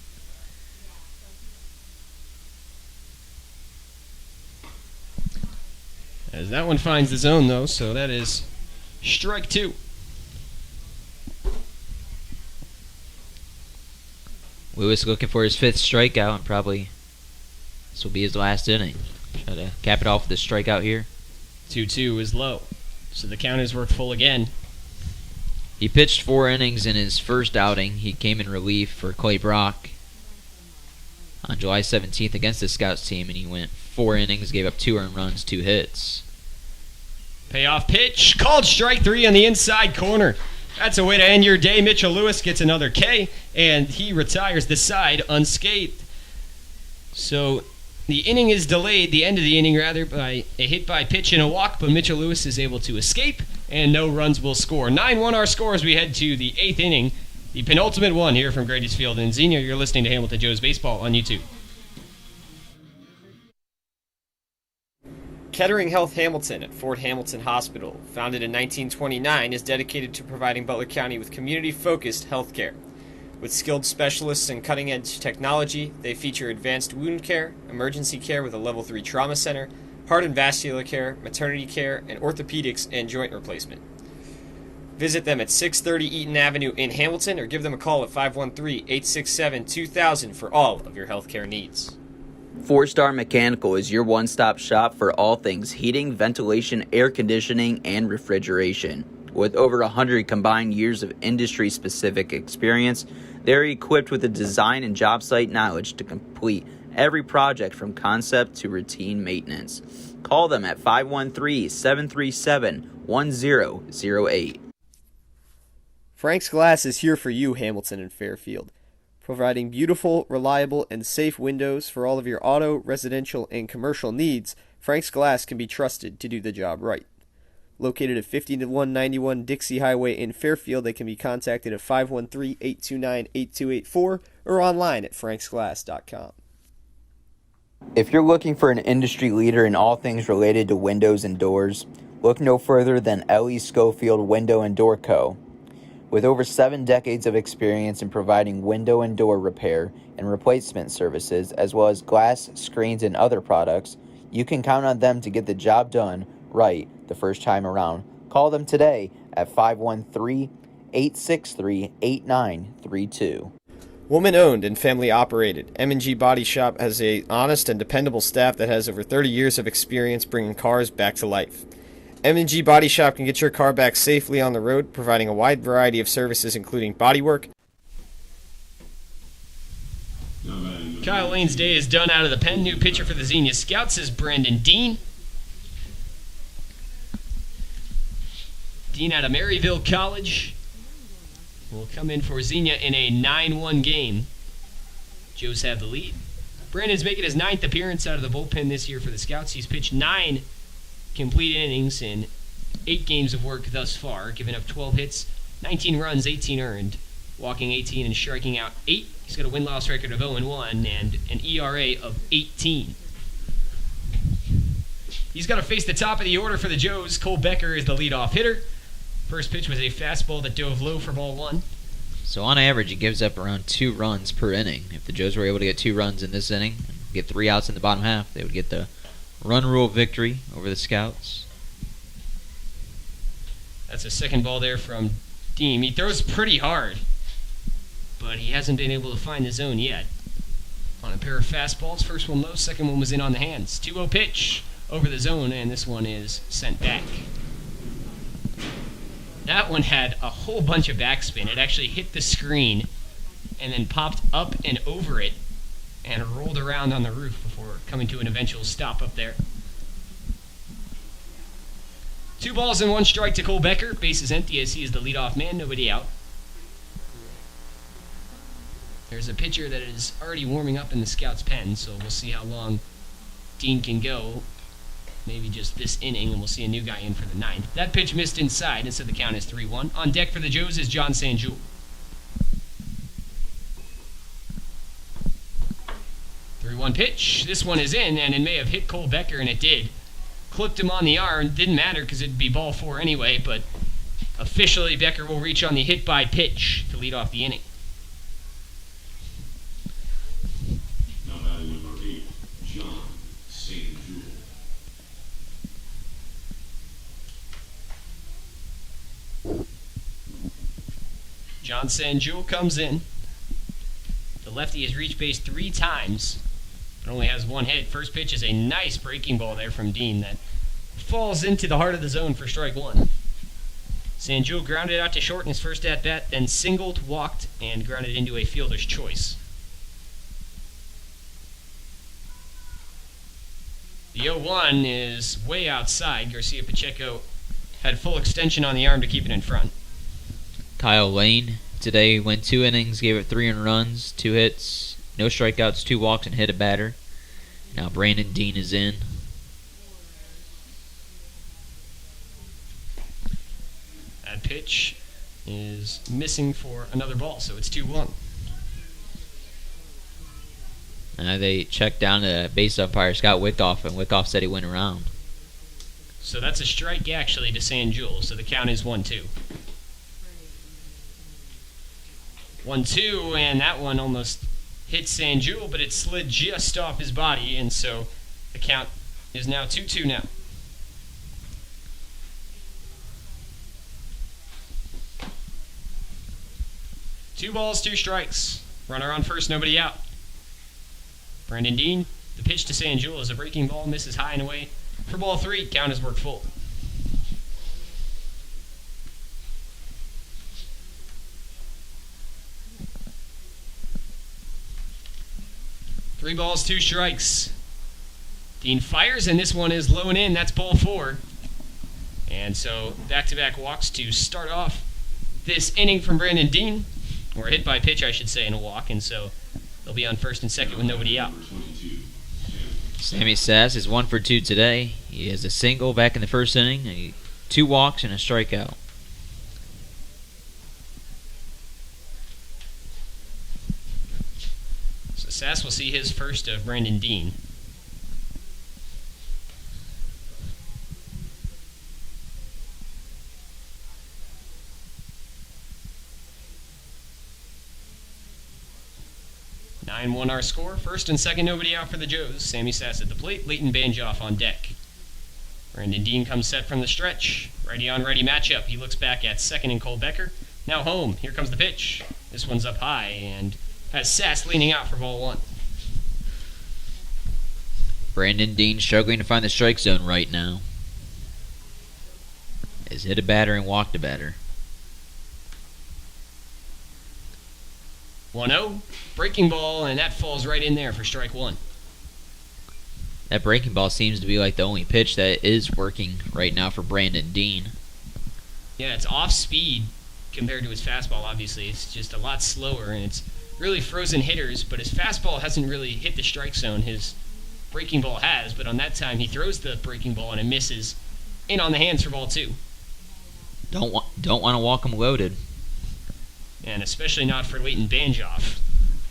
As that one finds the zone, though, so that is strike 2. Lewis looking for his 5th strikeout, and probably this will be his last inning. Try to cap it off with a strikeout here. 2-2 is low, so the count is worked full again. He pitched 4 innings in his first outing. He came in relief for Clay Brock on July 17th against the Scouts team, and he went 4 innings, gave up 2 earned runs, 2 hits. Payoff pitch, called strike 3 on the inside corner. That's a way to end your day. Mitchell Lewis gets another K, and he retires the side unscathed. So the inning is delayed, the end of the inning rather, by a hit by pitch and a walk, but Mitchell Lewis is able to escape, and no runs will score. 9-1 our score as we head to the 8th inning, the penultimate one here from Grady's Field in Xenia. You're listening to Hamilton Joe's Baseball on YouTube. Kettering Health Hamilton at Fort Hamilton Hospital, founded in 1929, is dedicated to providing Butler County with community-focused health care. With skilled specialists and cutting-edge technology, they feature advanced wound care, emergency care with a Level 3 trauma center, heart and vascular care, maternity care, and orthopedics and joint replacement. Visit them at 630 Eaton Avenue in Hamilton or give them a call at 513-867-2000 for all of your healthcare needs. 4-Star Mechanical is your one-stop shop for all things heating, ventilation, air conditioning, and refrigeration. With over 100 combined years of industry-specific experience, they're equipped with the design and job site knowledge to complete every project from concept to routine maintenance. Call them at 513-737-1008. Frank's Glass is here for you, Hamilton and Fairfield, providing beautiful, reliable, and safe windows for all of your auto, residential, and commercial needs. Frank's Glass can be trusted to do the job right. Located at 5191 Dixie Highway in Fairfield, they can be contacted at 513-829-8284 or online at franksglass.com. If you're looking for an industry leader in all things related to windows and doors, look no further than L.E. Schofield Window and Door Co. With over 7 decades of experience in providing window and door repair and replacement services, as well as glass, screens, and other products, you can count on them to get the job done right the first time around. Call them today at 513-863-8932. Woman-owned and family-operated, M&G Body Shop has a honest and dependable staff that has over 30 years of experience bringing cars back to life. M&G Body Shop can get your car back safely on the road, providing a wide variety of services including bodywork. Kyle Lane's day is done out of the pen. New pitcher for the Xenia Scouts is Brandon Dean. Dean out of Maryville College will come in for Xenia in a 9-1 game. Joes have the lead. Brandon's making his 9th appearance out of the bullpen this year for the Scouts. He's pitched 9 complete innings in 8 games of work thus far, giving up 12 hits, 19 runs, 18 earned, walking 18 and striking out 8. He's got a win-loss record of 0-1 and an ERA of 18. He's got to face the top of the order for the Joes. Cole Becker is the leadoff hitter. First pitch was a fastball that dove low for ball 1. So on average, he gives up around 2 runs per inning. If the Joes were able to get 2 runs in this inning, and get 3 outs in the bottom half, they would get the run rule victory over the Scouts. That's a second ball there from Deem. He throws pretty hard, but he hasn't been able to find the zone yet. On a pair of fastballs, first one low, second one was in on the hands. 2-0 pitch over the zone, and this one is sent back. That one had a whole bunch of backspin. It actually hit the screen and then popped up and over it and rolled around on the roof before coming to an eventual stop up there. 2 balls and 1 strike to Cole Becker. Base is empty as he is the leadoff man. Nobody out. There's a pitcher that is already warming up in the Scouts' pen, so we'll see how long Dean can go. Maybe just this inning, and we'll see a new guy in for the 9th. That pitch missed inside, and so the count is 3-1. On deck for the Joes is John Sanjul. 3-1 pitch. This one is in, and it may have hit Cole Becker, and it did. Clipped him on the arm. Didn't matter because it'd be ball 4 anyway, but officially Becker will reach on the hit by pitch to lead off the inning. Now batting number 8, John St. Jewel. John Sanjul comes in. The lefty has reached base 3 times, but only has 1 hit. First pitch is a nice breaking ball there from Dean that falls into the heart of the zone for strike 1. Sanjul grounded out to short in his first at-bat, then singled, walked, and grounded into a fielder's choice. The 0-1 is way outside. Garcia Pacheco had full extension on the arm to keep it in front. Kyle Lane today went 2 innings, gave up 3 earned runs, 2 hits, no strikeouts, 2 walks, and hit a batter. Now Brandon Dean is in. That pitch is missing for another ball, so it's 2-1. They checked down to base umpire Scott Wickoff, and Wickoff said he went around. So that's a strike actually to Sanjul, so the count is 1-2. 1-2, and that one almost hit Sanjul, but it slid just off his body, and so the count is now 2-2 now. Two balls, 2 strikes. Runner on first, nobody out. Brandon Dean, the pitch to Sanjul is a breaking ball, misses high and away. For ball 3, count is worked full. Three balls, 2 strikes. Dean fires, and this one is low and in. That's ball 4. And so back-to-back walks to start off this inning from Brandon Dean. Or hit by pitch, I should say, in a walk. And so they'll be on first and second with nobody out. Sammy Sass is 1 for 2 today. He has a single back in the first inning, 2 walks, and a strikeout. So Sass will see his first of Brandon Dean. Nine-1 our score. First and second, nobody out for the Joes. Sammy Sass at the plate. Leighton Banjoff on deck. Brandon Dean comes set from the stretch. Righty on righty matchup. He looks back at second and Cole Becker. Now home. Here comes the pitch. This one's up high and has Sass leaning out for ball 1. Brandon Dean struggling to find the strike zone right now. Has hit a batter and walked a batter. 1-0. Breaking ball, and that falls right in there for strike 1. That breaking ball seems to be like the only pitch that is working right now for Brandon Dean. Yeah, it's off speed compared to his fastball, obviously. It's just a lot slower, and it's really frozen hitters, but his fastball hasn't really hit the strike zone. His breaking ball has, but on that time he throws the breaking ball and it misses in on the hands for ball 2. Don't want to walk him loaded. And especially not for Leighton Banjoff,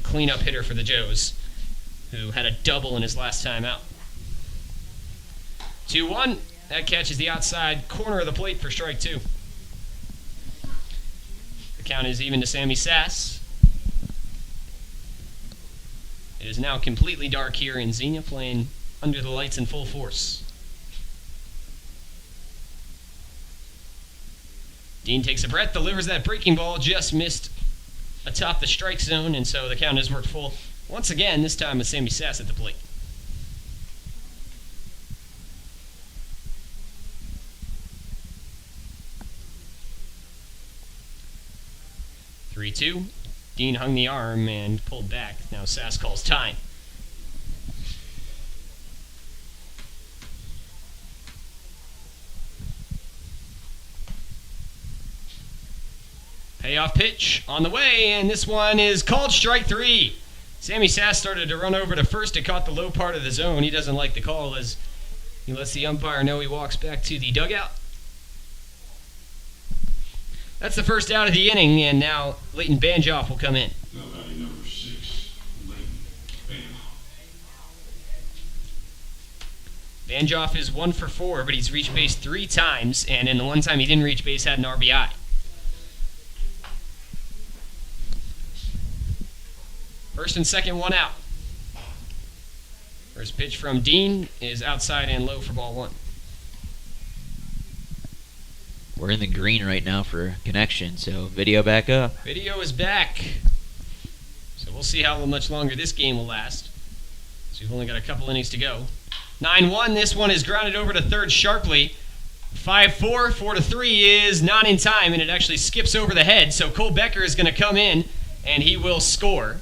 cleanup hitter for the Joes, who had a double in his last time out. 2-1. That catches the outside corner of the plate for strike 2. The count is even to Sammy Sass. It is now completely dark here in Xenia, playing under the lights in full force. Dean takes a breath, delivers that breaking ball, just missed atop the strike zone, and so the count is worked full once again, this time with Sammy Sass at the plate. (3-2). Dean hung the arm and pulled back. Now Sass calls time. Payoff pitch on the way, and this one is called strike 3. Sammy Sass started to run over to first. It caught the low part of the zone. He doesn't like the call as he lets the umpire know he walks back to the dugout. That's the first out of the inning, and now Leighton Banjoff will come in. Now batting number 6, Leighton Banjoff. Banjoff is 1 for 4, but he's reached base 3 times, and in the one time he didn't reach base had an RBI. First and second, 1 out. First pitch from Dean is outside and low for ball 1. We're in the green right now for connection, so video back up. Video is back. So we'll see how much longer this game will last. So we've only got a couple innings to go. 9-1, this one is grounded over to third sharply. 5-4, 4-3 is not in time, and it actually skips over the head. So Cole Becker is going to come in, and he will score.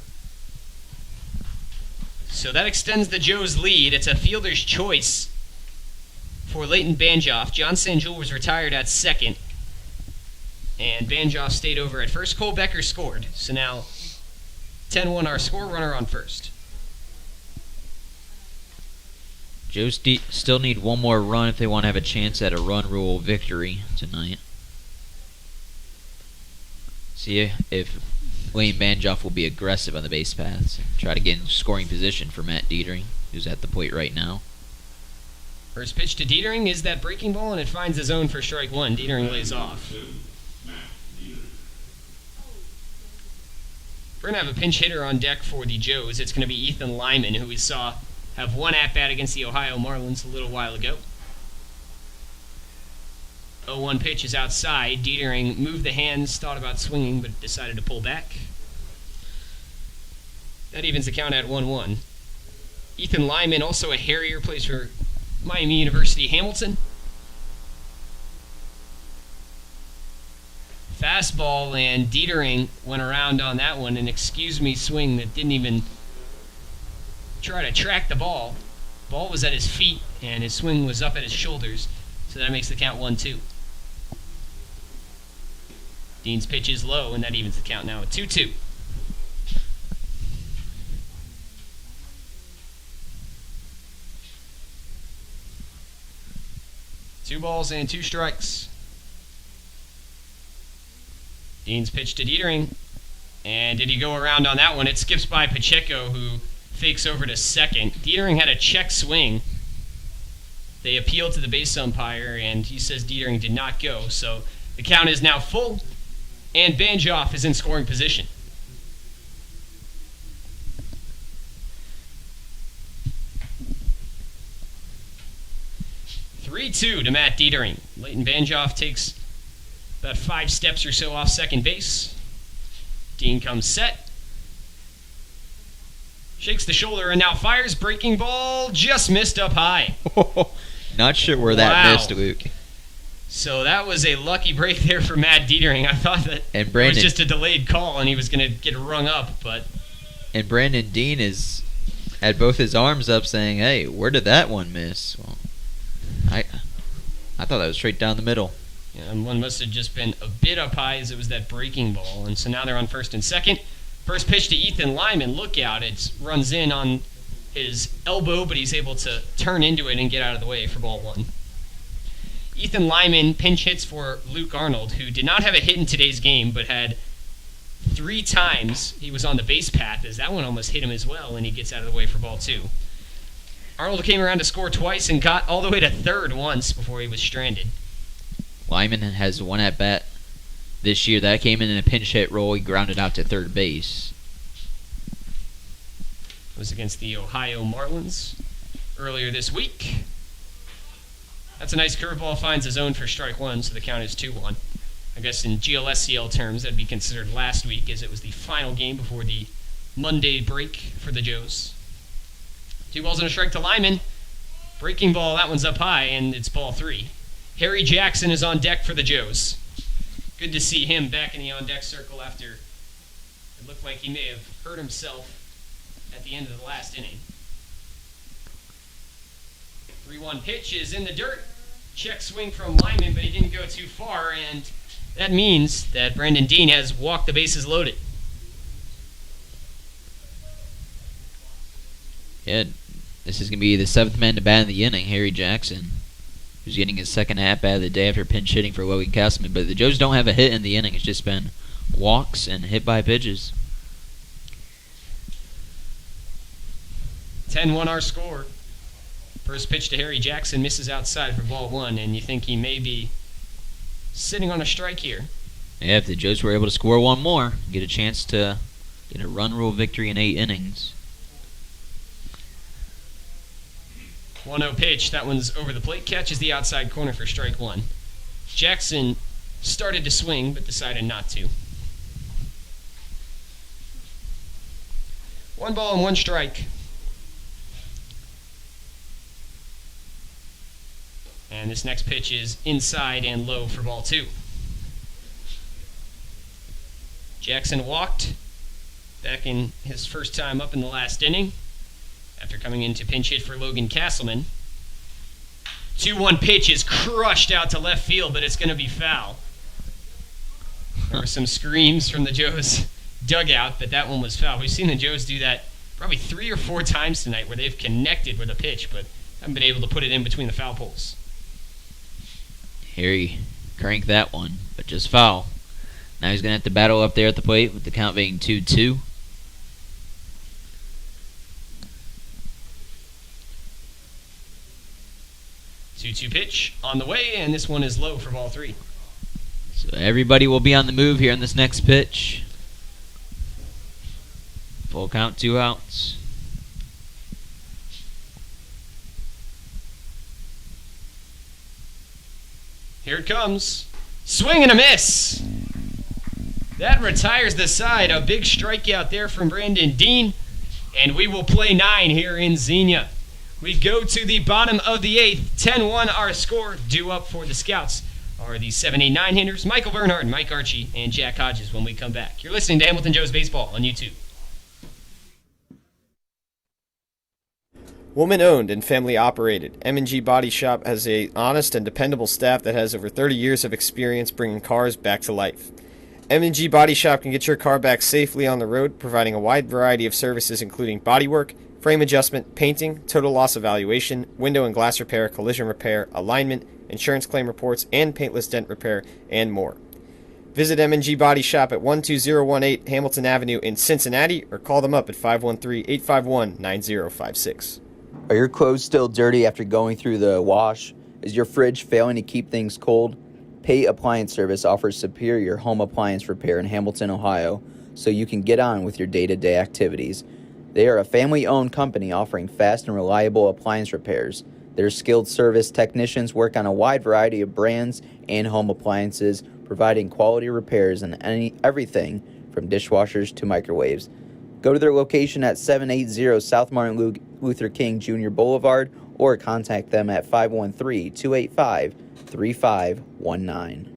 So that extends the Joes' lead. It's a fielder's choice for Leighton Banjoff. John Sanjul was retired at second, and Banjoff stayed over at first. Cole Becker scored. So now 10-1 our score, runner on first. Joes still need one more run if they want to have a chance at a run rule victory tonight. See if Leighton Banjoff will be aggressive on the base paths and try to get in scoring position for Matt Dietering, who's at the plate right now. First pitch to Dietering is that breaking ball, and it finds the zone for strike 1. Dietering lays off. We're going to have a pinch hitter on deck for the Joes. It's going to be Ethan Lyman, who we saw have one at-bat against the Ohio Marlins a little while ago. 0-1 pitch is outside. Dietering moved the hands, thought about swinging, but decided to pull back. That evens the count at 1-1. Ethan Lyman, also a Harrier, plays for Miami University Hamilton. Fastball, and Dietering went around on that one, an excuse-me swing that didn't even try to track the ball. Ball was at his feet, and his swing was up at his shoulders, so that makes the count 1-2. Dean's pitch is low, and that evens the count now at 2-2. Two balls and 2 strikes. Dean's pitch to Dietering. And did he go around on that one? It skips by Pacheco, who fakes over to second. Dietering had a check swing. They appealed to the base umpire, and he says Dietering did not go. So the count is now full, and Banjoff is in scoring position. (3-2) to Matt Dietering. Leighton Banjoff takes about 5 steps or so off second base. Dean comes set. Shakes the shoulder and now fires. Breaking ball just missed up high. Not sure where that missed, Luke. So that was a lucky break there for Matt Dietering. I thought that it was just a delayed call and he was going to get rung up, but... And Brandon Dean had both his arms up saying, hey, where did that one miss? Well, I thought that was straight down the middle. Yeah, and one must have just been a bit up high as it was that breaking ball. And so now they're on first and second. First pitch to Ethan Lyman. Look out. It runs in on his elbow, but he's able to turn into it and get out of the way for ball 1. Ethan Lyman pinch hits for Luke Arnold, who did not have a hit in today's game, but had 3 times he was on the base path, as that one almost hit him as well, and he gets out of the way for ball 2. Arnold came around to score twice and got all the way to third once before he was stranded. Lyman has 1 at-bat this year. That came in a pinch hit role. He grounded out to third base. It was against the Ohio Marlins earlier this week. That's a nice curveball, finds a zone for strike 1, so the count is 2-1. I guess in GLSCL terms, that'd be considered last week, as it was the final game before the Monday break for the Joes. 2 balls and a strike to Lyman. Breaking ball, that one's up high, and it's ball 3. Harry Jackson is on deck for the Joes. Good to see him back in the on-deck circle after it looked like he may have hurt himself at the end of the last inning. 3-1 pitch is in the dirt. Check swing from Lyman, but he didn't go too far, and that means that Brandon Dean has walked the bases loaded. Yeah, this is going to be the 7th man to bat in the inning, Harry Jackson, who's getting his 2nd at-bat of the day after pinch hitting for Logan Castleman. But the Joes don't have a hit in the inning. It's just been walks and hit by pitches. 10-1 our score. First pitch to Harry Jackson misses outside for ball 1, and you think he may be sitting on a strike here. Yeah, if the Joes were able to score 1 more, get a chance to get a run rule victory in 8 innings. 1-0 pitch. That one's over the plate. Catches the outside corner for strike 1. Jackson started to swing, but decided not to. 1 ball and 1 strike. And this next pitch is inside and low for ball 2. Jackson walked back in his first time up in the last inning after coming in to pinch hit for Logan Castleman. 2-1 pitch is crushed out to left field, but it's going to be foul. There were some screams from the Joes dugout, but that one was foul. We've seen the Joes do that probably 3 or 4 times tonight where they've connected with a pitch, but haven't been able to put it in between the foul poles. Harry cranked that one, but just foul. Now he's going to have to battle up there at the plate with the count being 2-2. Two pitch on the way, and this one is low for ball 3. So everybody will be on the move here in this next pitch. Full count, 2 outs. Here it comes. Swing and a miss. That retires the side. A big strikeout there from Brandon Dean. And we will play 9 here in Xenia. We go to the bottom of the 8th. 10-1 our score. Due up for the Scouts are the 7-8-9 hitters, Michael Bernhardt, Mike Archie, and Jack Hodges when we come back. You're listening to Hamilton Joe's Baseball on YouTube. Woman-owned and family-operated, M&G Body Shop has a honest and dependable staff that has over 30 years of experience bringing cars back to life. M&G Body Shop can get your car back safely on the road, providing a wide variety of services including bodywork, frame adjustment, painting, total loss evaluation, window and glass repair, collision repair, alignment, insurance claim reports, and paintless dent repair, and more. Visit M&G Body Shop at 12018 Hamilton Avenue in Cincinnati or call them up at 513-851-9056. Are your clothes still dirty after going through the wash? Is your fridge failing to keep things cold? Pay Appliance Service offers superior home appliance repair in Hamilton, Ohio, so you can get on with your day-to-day activities. They are a family-owned company offering fast and reliable appliance repairs. Their skilled service technicians work on a wide variety of brands and home appliances, providing quality repairs on everything from dishwashers to microwaves. Go to their location at 780 South Martin Luther King Jr. Boulevard or contact them at 513-285-3519.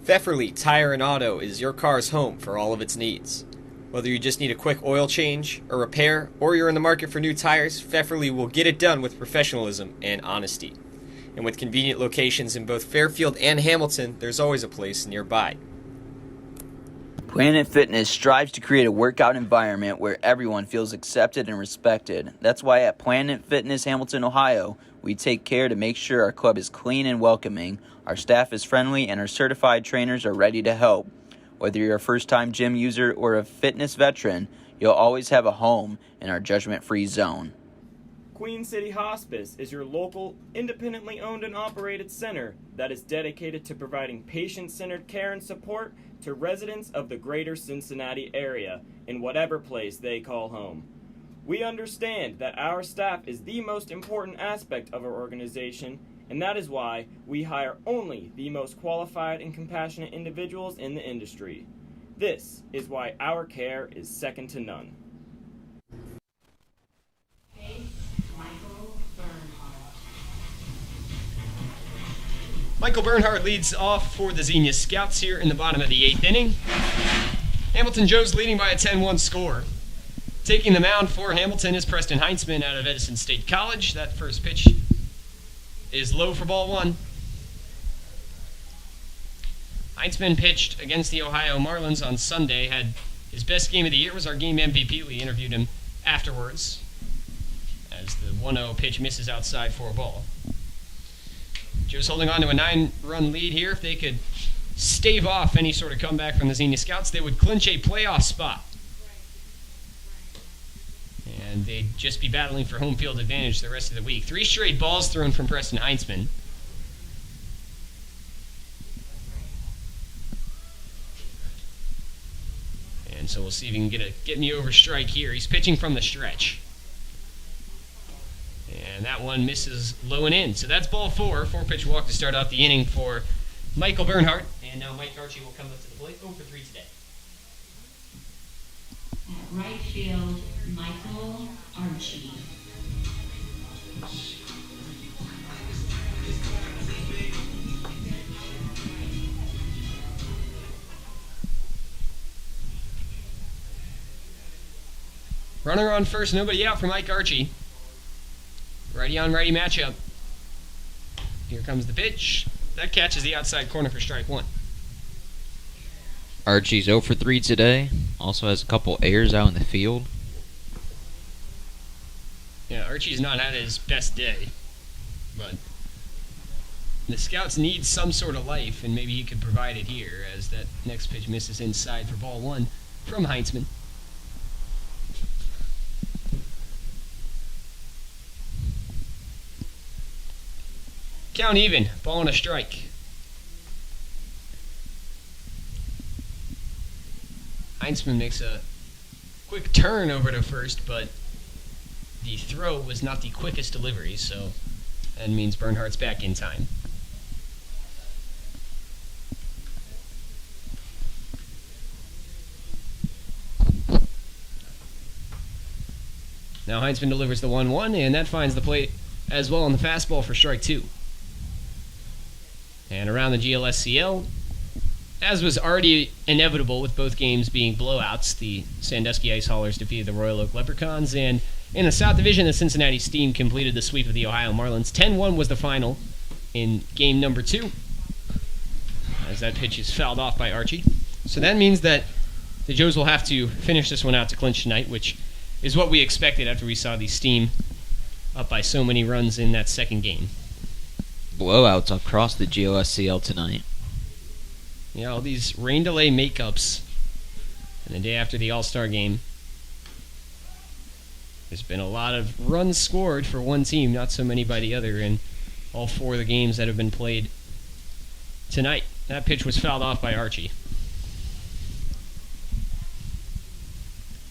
Pfefferly Tire and Auto is your car's home for all of its needs. Whether you just need a quick oil change, a repair, or you're in the market for new tires, Pfefferly will get it done with professionalism and honesty. And with convenient locations in both Fairfield and Hamilton, there's always a place nearby. Planet Fitness strives to create a workout environment where everyone feels accepted and respected. That's why at Planet Fitness Hamilton, Ohio, we take care to make sure our club is clean and welcoming, our staff is friendly, and our certified trainers are ready to help. Whether you're a first-time gym user or a fitness veteran, you'll always have a home in our judgment-free zone. Queen City Hospice is your local, independently owned and operated center that is dedicated to providing patient-centered care and support to residents of the greater Cincinnati area in whatever place they call home. We understand that our staff is the most important aspect of our organization, and that is why we hire only the most qualified and compassionate individuals in the industry. This is why our care is second to none. Michael Bernhardt leads off for the Xenia Scouts here in the bottom of the 8th inning. Hamilton Joe's leading by a 10-1 score. Taking the mound for Hamilton is Preston Heinzman out of Edison State College. That first pitch is low for ball 1. Heinzman pitched against the Ohio Marlins on Sunday. Had his best game of the year, was our game MVP. We interviewed him afterwards as the 1-0 pitch misses outside for a ball. Joe's holding on to a 9-run lead here. If they could stave off any sort of comeback from the Xenia Scouts, they would clinch a playoff spot. And they'd just be battling for home field advantage the rest of the week. 3 straight balls thrown from Preston Heinzman. And so we'll see if he can get a get-me-over strike here. He's pitching from the stretch. And that one misses low and in. So that's ball 4. 4-pitch walk to start out the inning for Michael Bernhardt. And now Mike Archie will come up to the plate. 0 for 3 today. At right field, Michael Archie. Runner on first, nobody out for Mike Archie. Righty on righty matchup. Here comes the pitch. That catches the outside corner for strike 1. Archie's 0 for 3 today. Also has a couple errors out in the field. Yeah, Archie's not had his best day. But the Scouts need some sort of life, and maybe he could provide it here as that next pitch misses inside for ball 1 from Heinzman. Count even. Ball and a strike. Heinzman makes a quick turn over to first, but the throw was not the quickest delivery, so that means Bernhardt's back in time. Now Heinzman delivers the 1-1, and that finds the plate as well on the fastball for strike 2. And around the GLSCL, as was already inevitable with both games being blowouts, the Sandusky Ice Haulers defeated the Royal Oak Leprechauns, and in the South Division, the Cincinnati Steam completed the sweep of the Ohio Marlins. 10-1 was the final in game number 2, as that pitch is fouled off by Archie. So that means that the Joes will have to finish this one out to clinch tonight, which is what we expected after we saw the Steam up by so many runs in that second game. Blowouts across the GOSCL tonight. Yeah, all these rain delay makeups. And the day after the All-Star game, there's been a lot of runs scored for one team, not so many by the other, in all 4 of the games that have been played tonight. That pitch was fouled off by Archie.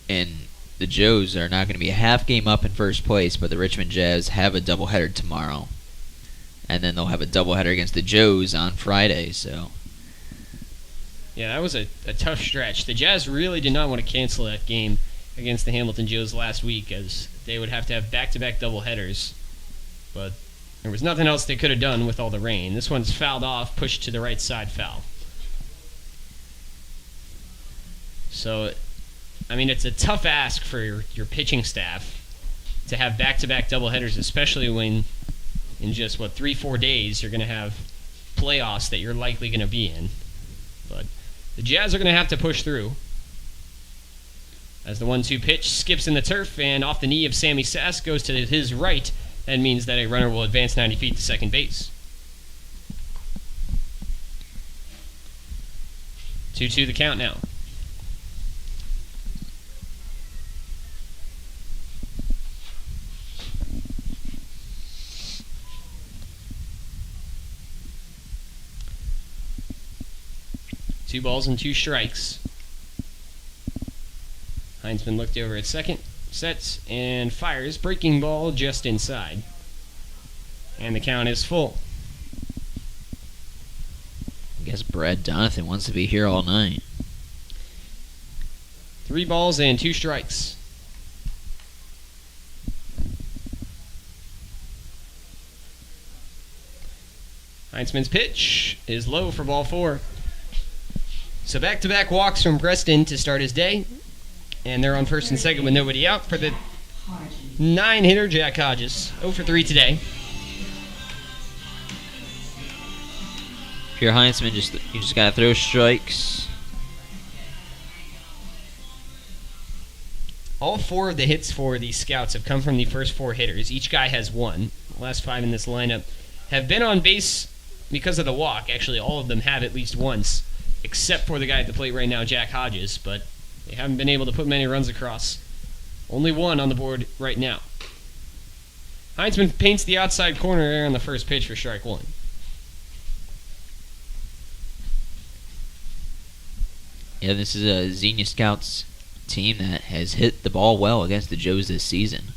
And the Joes are not going to be a half game up in first place, but the Richmond Jazz have a doubleheader tomorrow. And then they'll have a doubleheader against the Joes on Friday, so... Yeah, that was a tough stretch. The Jazz really did not want to cancel that game against the Hamilton Joes last week, as they would have to have back-to-back doubleheaders. But there was nothing else they could have done with all the rain. This one's fouled off, pushed to the right side foul. So, I mean, it's a tough ask for your pitching staff to have back-to-back doubleheaders, especially when in just, 3-4 days you're going to have playoffs that you're likely going to be in. But The Jazz are going to have to push through. As the 1-2 pitch skips in the turf and off the knee of Sammy Sass goes to his right. That means that a runner will advance 90 feet to second base. 2-2 the count now. Two balls and 2 strikes. Heinzman looked over at second, sets, and fires. Breaking ball just inside. And the count is full. I guess Brad Donathan wants to be here all night. 3 balls and 2 strikes. Heinzman's pitch is low for ball 4. So back-to-back walks from Preston to start his day. And they're on first and second with nobody out for the 9-hitter Jack Hodges. 0 for 3 today. If you're Heinzman, you just gotta throw strikes. All 4 of the hits for the Scouts have come from the first 4 hitters. Each guy has 1. The last 5 in this lineup have been on base because of the walk. Actually, all of them have at least once, except for the guy at the plate right now, Jack Hodges, but they haven't been able to put many runs across. Only 1 on the board right now. Heinzman paints the outside corner there on the first pitch for strike 1. Yeah, this is a Xenia Scouts team that has hit the ball well against the Joes this season.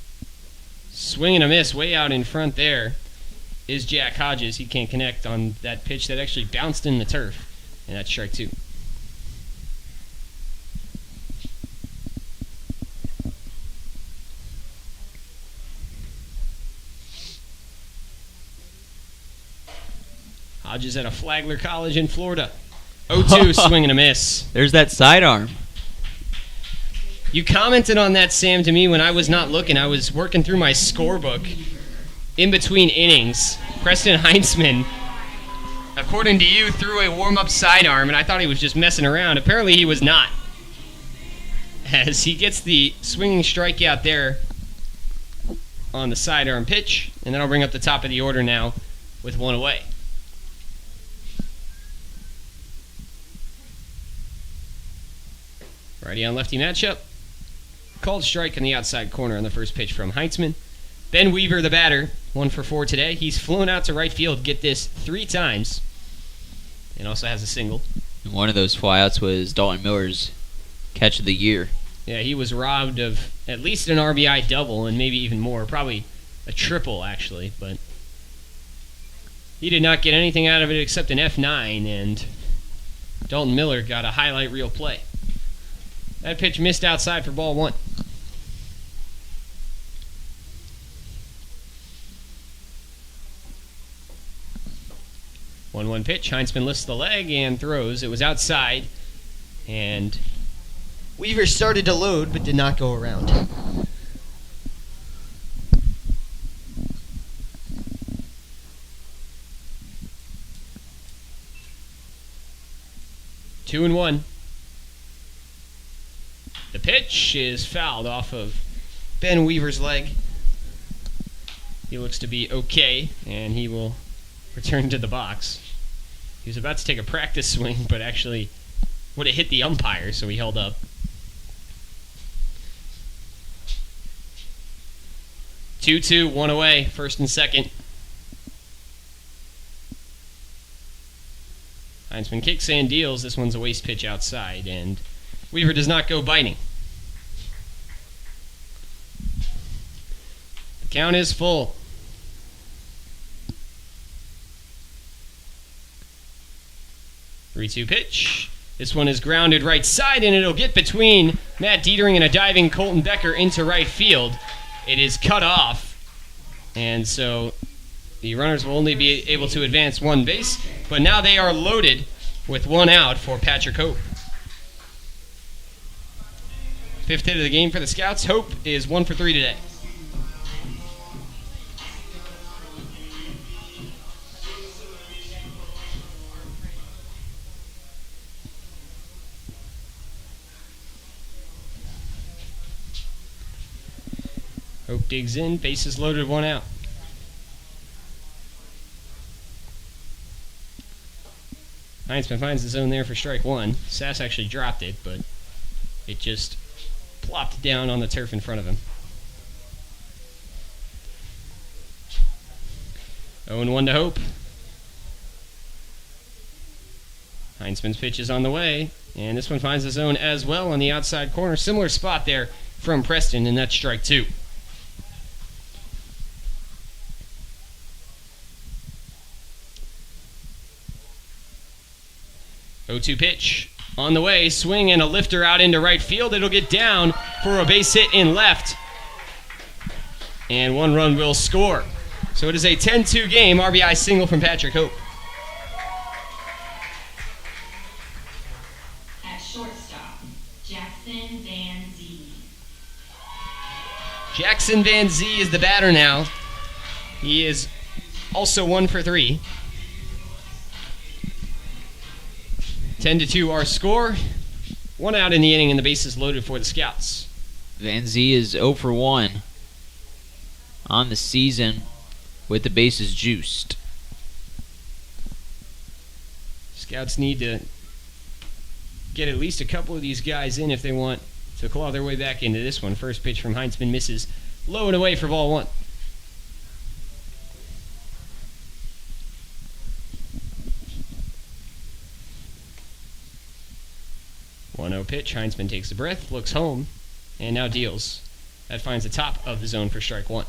Swing and a miss way out in front there is Jack Hodges. He can't connect on that pitch that actually bounced in the turf. And that's strike 2. Hodges at a Flagler College in Florida. 0-2, swing and a miss. There's that sidearm. You commented on that, Sam, to me when I was not looking. I was working through my scorebook in between innings. Preston Heinzman, according to you, threw a warm-up sidearm, and I thought he was just messing around. Apparently he was not, as he gets the swinging strikeout there on the sidearm pitch, and then I'll bring up the top of the order now with 1 away. Righty on lefty matchup. Called strike in the outside corner on the first pitch from Heinzman. Ben Weaver, the batter, 1 for 4 today. He's flown out to right field, get this, 3 times, and also has a single. And one of those flyouts was Dalton Miller's catch of the year. Yeah, he was robbed of at least an RBI double and maybe even more, probably a triple actually, but he did not get anything out of it except an F9, and Dalton Miller got a highlight reel play. That pitch missed outside for ball 1. One pitch. Heinzman lifts the leg and throws. It was outside, and Weaver started to load but did not go around. Two and 1. The pitch is fouled off of Ben Weaver's leg. He looks to be okay, and he will return to the box. He was about to take a practice swing, but actually would have hit the umpire, so he held up. Two, 1 away, first and second. Heinzman kicks and deals. This one's a waste pitch outside, and Weaver does not go biting. The count is full. Three-two pitch. This one is grounded right side, and it'll get between Matt Dietering and a diving Colton Becker into right field. It is cut off, and so the runners will only be able to advance 1 base, but now they are loaded with 1 out for Patrick Hope. 5th hit of the game for the Scouts. Hope is 1 for 3 today. Hope digs in, bases loaded, one out. Heinzman finds the zone there for strike one. Sass actually dropped it, but it just plopped down on the turf in front of him. 0-1 to Hope. Heinzman's pitch is on the way, and this one finds the zone as well on the outside corner. Similar spot there from Preston, and that's strike two. O2 pitch on the way, swing and a lifter out into right field. It'll get down for a base hit in left, and one run will score. So it is a 10-2 game, RBI single from Patrick Hope. At shortstop, Jackson Van Zee. Jackson Van Zee is the batter now. He is also 1 for 3. 10-2 our score. One out in the inning and the bases loaded for the Scouts. Van Zee is 0 for 1 on the season with the bases juiced. Scouts need to get at least a couple of these guys in if they want to claw their way back into this one. First pitch from Heinzman misses low and away for ball one. 1-0 pitch. Heinzman takes a breath, looks home, and now deals. That finds the top of the zone for strike one.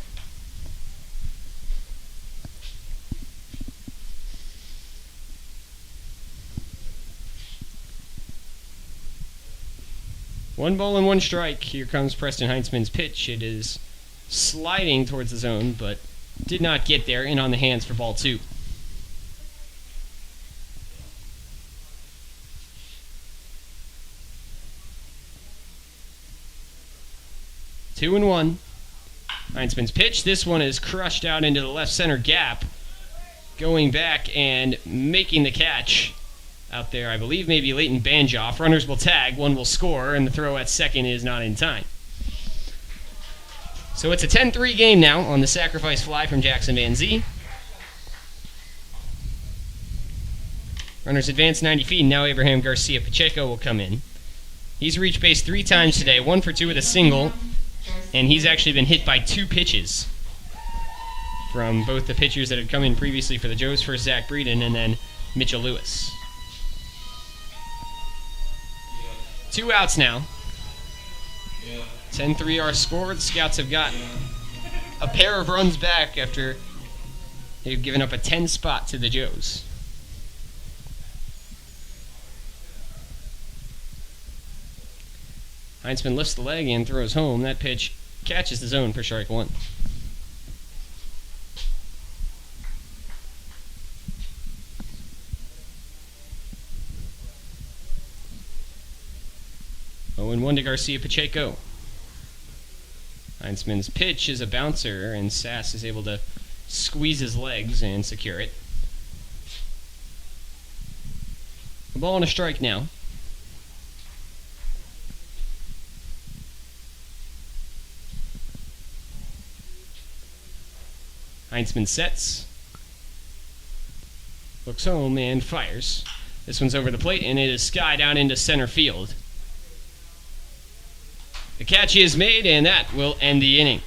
One ball and one strike. Here comes Preston Heinzman's pitch. It is sliding towards the zone, but did not get there. In on the hands for ball two. Two and one. Heinzman's pitch. This one is crushed out into the left center gap. Going back and making the catch out there, I believe maybe Leighton Banjoff. Runners will tag, one will score, and the throw at second is not in time. So it's a 10-3 game now on the sacrifice fly from Jackson Van Zee. Runners advance 90 feet, and now Abraham Garcia Pacheco will come in. He's reached base 3 times today, 1 for 2 with a single, and he's actually been hit by 2 pitches from both the pitchers that had come in previously for the Joes, first Zach Breeden and then Mitchell Lewis. 2 outs now. 10-3 our score. The Scouts have got a pair of runs back after they've given up a 10 spot to the Joes. Heinzman lifts the leg and throws home. That pitch catches the zone for strike one. Oh, and 1 to Garcia Pacheco. Heinzman's pitch is a bouncer, and Sass is able to squeeze his legs and secure it. A ball and a strike now. Heinzman sets, looks home, and fires. This one's over the plate, and it is skied out into center field. The catch is made, and that will end the inning.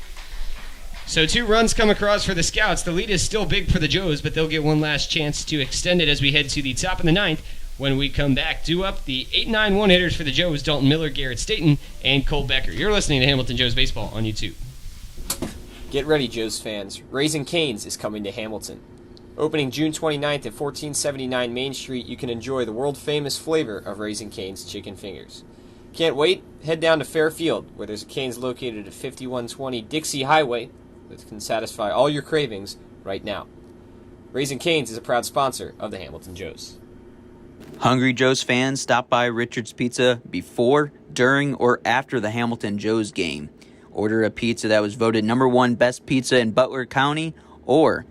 So 2 runs come across for the Scouts. The lead is still big for the Joes, but they'll get one last chance to extend it as we head to the top of the 9th. When we come back, due up the 8-9-1 hitters for the Joes, Dalton Miller, Garrett Staten, and Cole Becker. You're listening to Hamilton Joes Baseball on YouTube. Get ready, Joes fans. Raising Cane's is coming to Hamilton. Opening June 29th at 1479 Main Street, you can enjoy the world-famous flavor of Raising Cane's chicken fingers. Can't wait? Head down to Fairfield, where there's a Cane's located at 5120 Dixie Highway that can satisfy all your cravings right now. Raising Cane's is a proud sponsor of the Hamilton Joes. Hungry Joes fans, stop by Richard's Pizza before, during, or after the Hamilton Joes game. Order a pizza that was voted #1 best pizza in Butler County, or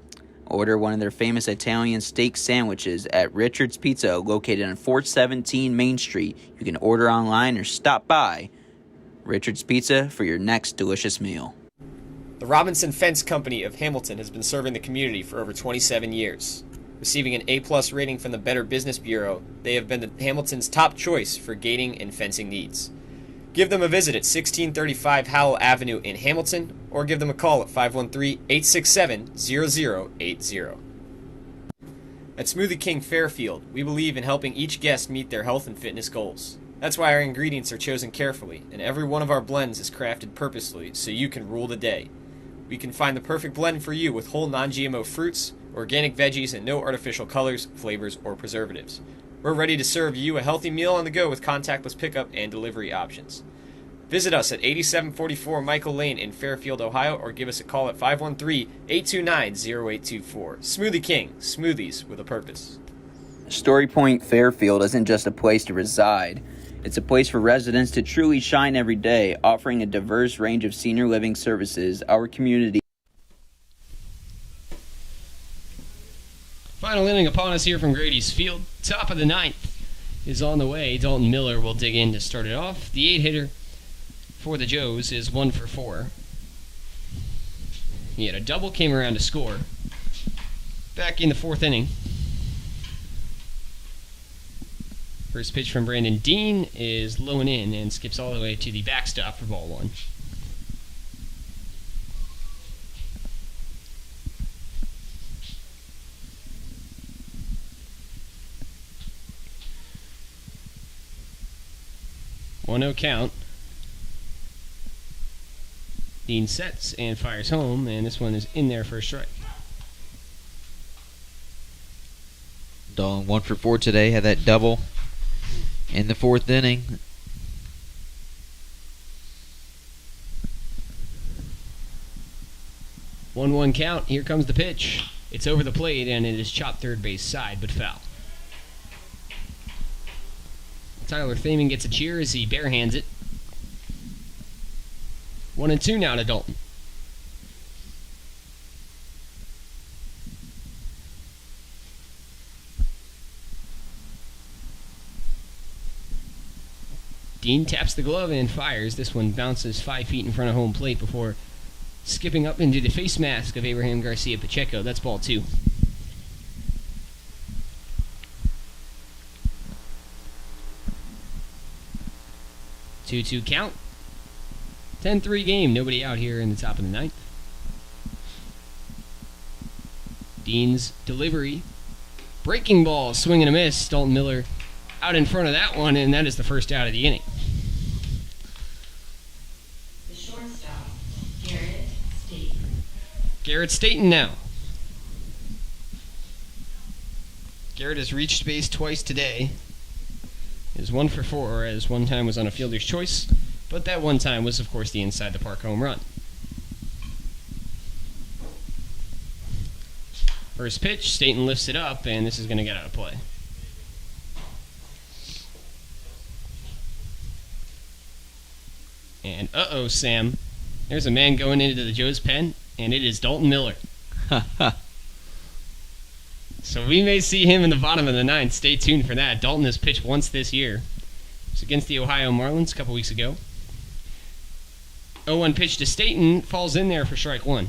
order one of their famous Italian steak sandwiches at Richard's Pizza, located on 417 Main Street. You can order online or stop by Richard's Pizza for your next delicious meal. Robinson Fence Company of Hamilton has been serving the community for over 27 years. Receiving an A-plus rating from the Better Business Bureau, they have been Hamilton's top choice for gating and fencing needs. Give them a visit at 1635 Howell Avenue in Hamilton, or give them a call at 513-867-0080. At Smoothie King Fairfield, we believe in helping each guest meet their health and fitness goals. That's why our ingredients are chosen carefully, and every one of our blends is crafted purposefully so you can rule the day. We can find the perfect blend for you with whole non-GMO fruits, organic veggies, and no artificial colors, flavors, or preservatives. We're ready to serve you a healthy meal on the go with contactless pickup and delivery options. Visit us at 8744 Michael Lane in Fairfield, Ohio, or give us a call at 513-829-0824. Smoothie King, smoothies with a purpose. Story Point Fairfield isn't just a place to reside. It's a place for residents to truly shine every day, offering a diverse range of senior living services our community. Final inning upon us here from Grady's Field. Top of the ninth is on the way. Dalton Miller will dig in to start it off. The 8-hitter for the Joes is 1 for 4. He had a double, came around to score. Back in the 4th inning. First pitch from Brandon Dean is low and in and skips all the way to the backstop for ball 1. One-0 count. Dean sets and fires home, and this one is in there for a strike. Dalton 1 for 4 today, had that double in the 4th inning. One count. Here comes the pitch. It's over the plate, and it is chopped third base side, but foul. Tyler Thaman gets a cheer as he barehands it. 1-2 now to Dalton. Dean taps the glove and fires. This one bounces 5 feet in front of home plate before skipping up into the face mask of Abraham Garcia Pacheco. That's ball 2. Two count. 10-3 game. Nobody out here in the top of the 9th. Dean's delivery. Breaking ball. Swing and a miss. Dalton Miller out in front of that one, and that is the first out of the inning. The shortstop, Garrett Staten. Garrett Staten now. Garrett has reached base twice today. Is 1 for 4, as one time was on a fielder's choice, but that one time was, of course, the inside the park home run. First pitch, Staten lifts it up, and this is going to get out of play. And uh-oh, Sam. There's a man going into the Joe's pen, and it is Dalton Miller. So we may see him in the bottom of the 9th. Stay tuned for that. Dalton has pitched once this year. It was against the Ohio Marlins a couple weeks ago. 0-1 pitch to Staten. Falls in there for strike 1.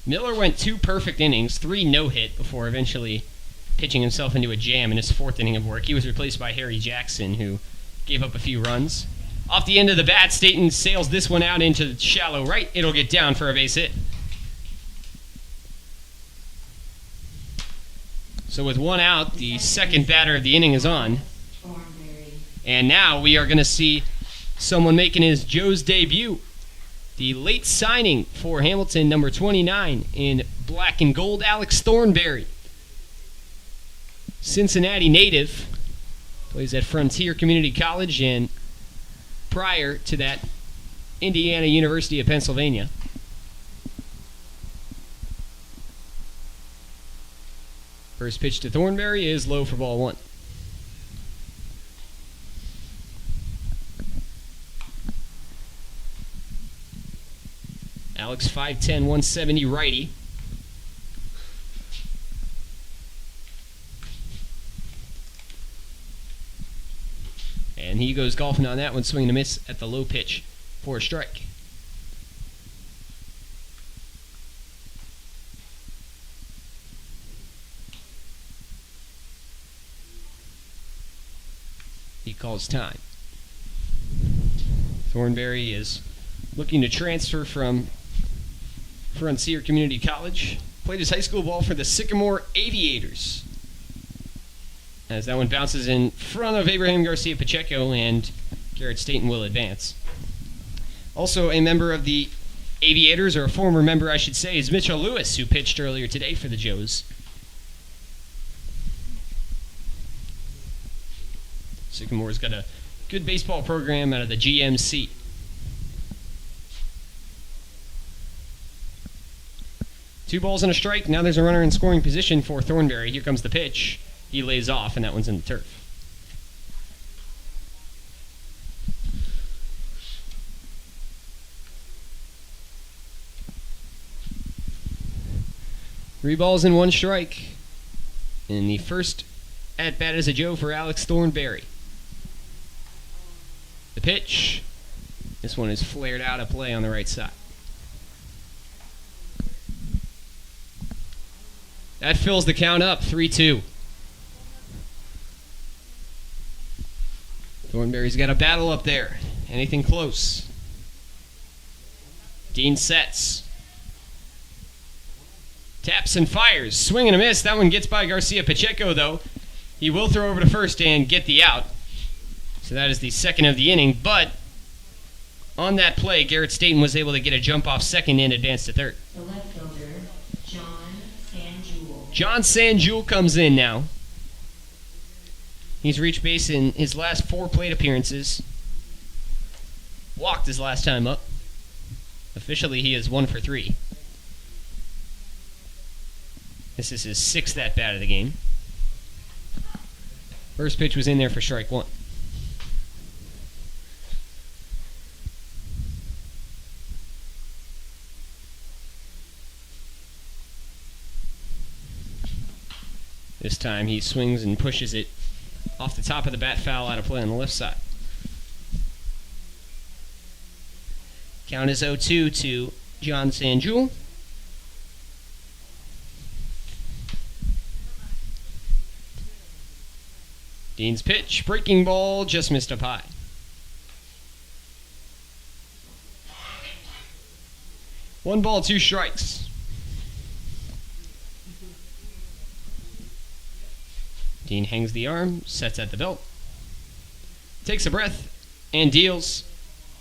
Miller went 2 perfect innings, 3 no-hit before eventually pitching himself into a jam in his 4th inning of work. He was replaced by Harry Jackson, who gave up a few runs. Off the end of the bat, Staten sails this one out into shallow right. It'll get down for a base hit. So with 1 out, the second batter of the inning is on. And now we are going to see someone making his Joe's debut. The late signing for Hamilton, number 29 in black and gold, Alex Thornberry. Cincinnati native. Plays at Frontier Community College, and prior to that, Indiana University of Pennsylvania. First pitch to Thornberry is low for ball 1. Alex 5'10", 170 righty. And he goes golfing on that one, swinging a miss at the low pitch for a strike. He calls time. Thornberry is looking to transfer from Frontier Community College. Played his high school ball for the Sycamore Aviators. As that one bounces in front of Abraham Garcia Pacheco, and Garrett Staten will advance. Also a member of the Aviators, or a former member I should say, is Mitchell Lewis, who pitched earlier today for the Joes. Sycamore's got a good baseball program out of the GMC. Two balls and a strike. Now there's a runner in scoring position for Thornberry. Here comes the pitch. He lays off, and that one's in the turf. Three balls and one strike. And the first at-bat is a Joe for Alex Thornberry. The pitch. This one is flared out of play on the right side. That fills the count up, 3-2. Thornberry's got a battle up there. Anything close? Dean sets. Taps and fires. Swing and a miss. That one gets by Garcia Pacheco, though. He will throw over to first and get the out. So that is the second of the inning. But on that play, Garrett Staten was able to get a jump off second and advance to third. The left fielder, John Sanjul. John Sanjul comes in now. He's reached base in his last 4 plate appearances. Walked his last time up. Officially, he is 1 for 3. This is his 6th at-bat of the game. First pitch was in there for strike 1. This time he swings and pushes it off the top of the bat, foul out of play on the left side. Count is 0-2 to John Sanjul. Dean's pitch, breaking ball, just missed up high. One ball, 2 strikes. Dean hangs the arm, sets at the belt, takes a breath, and deals.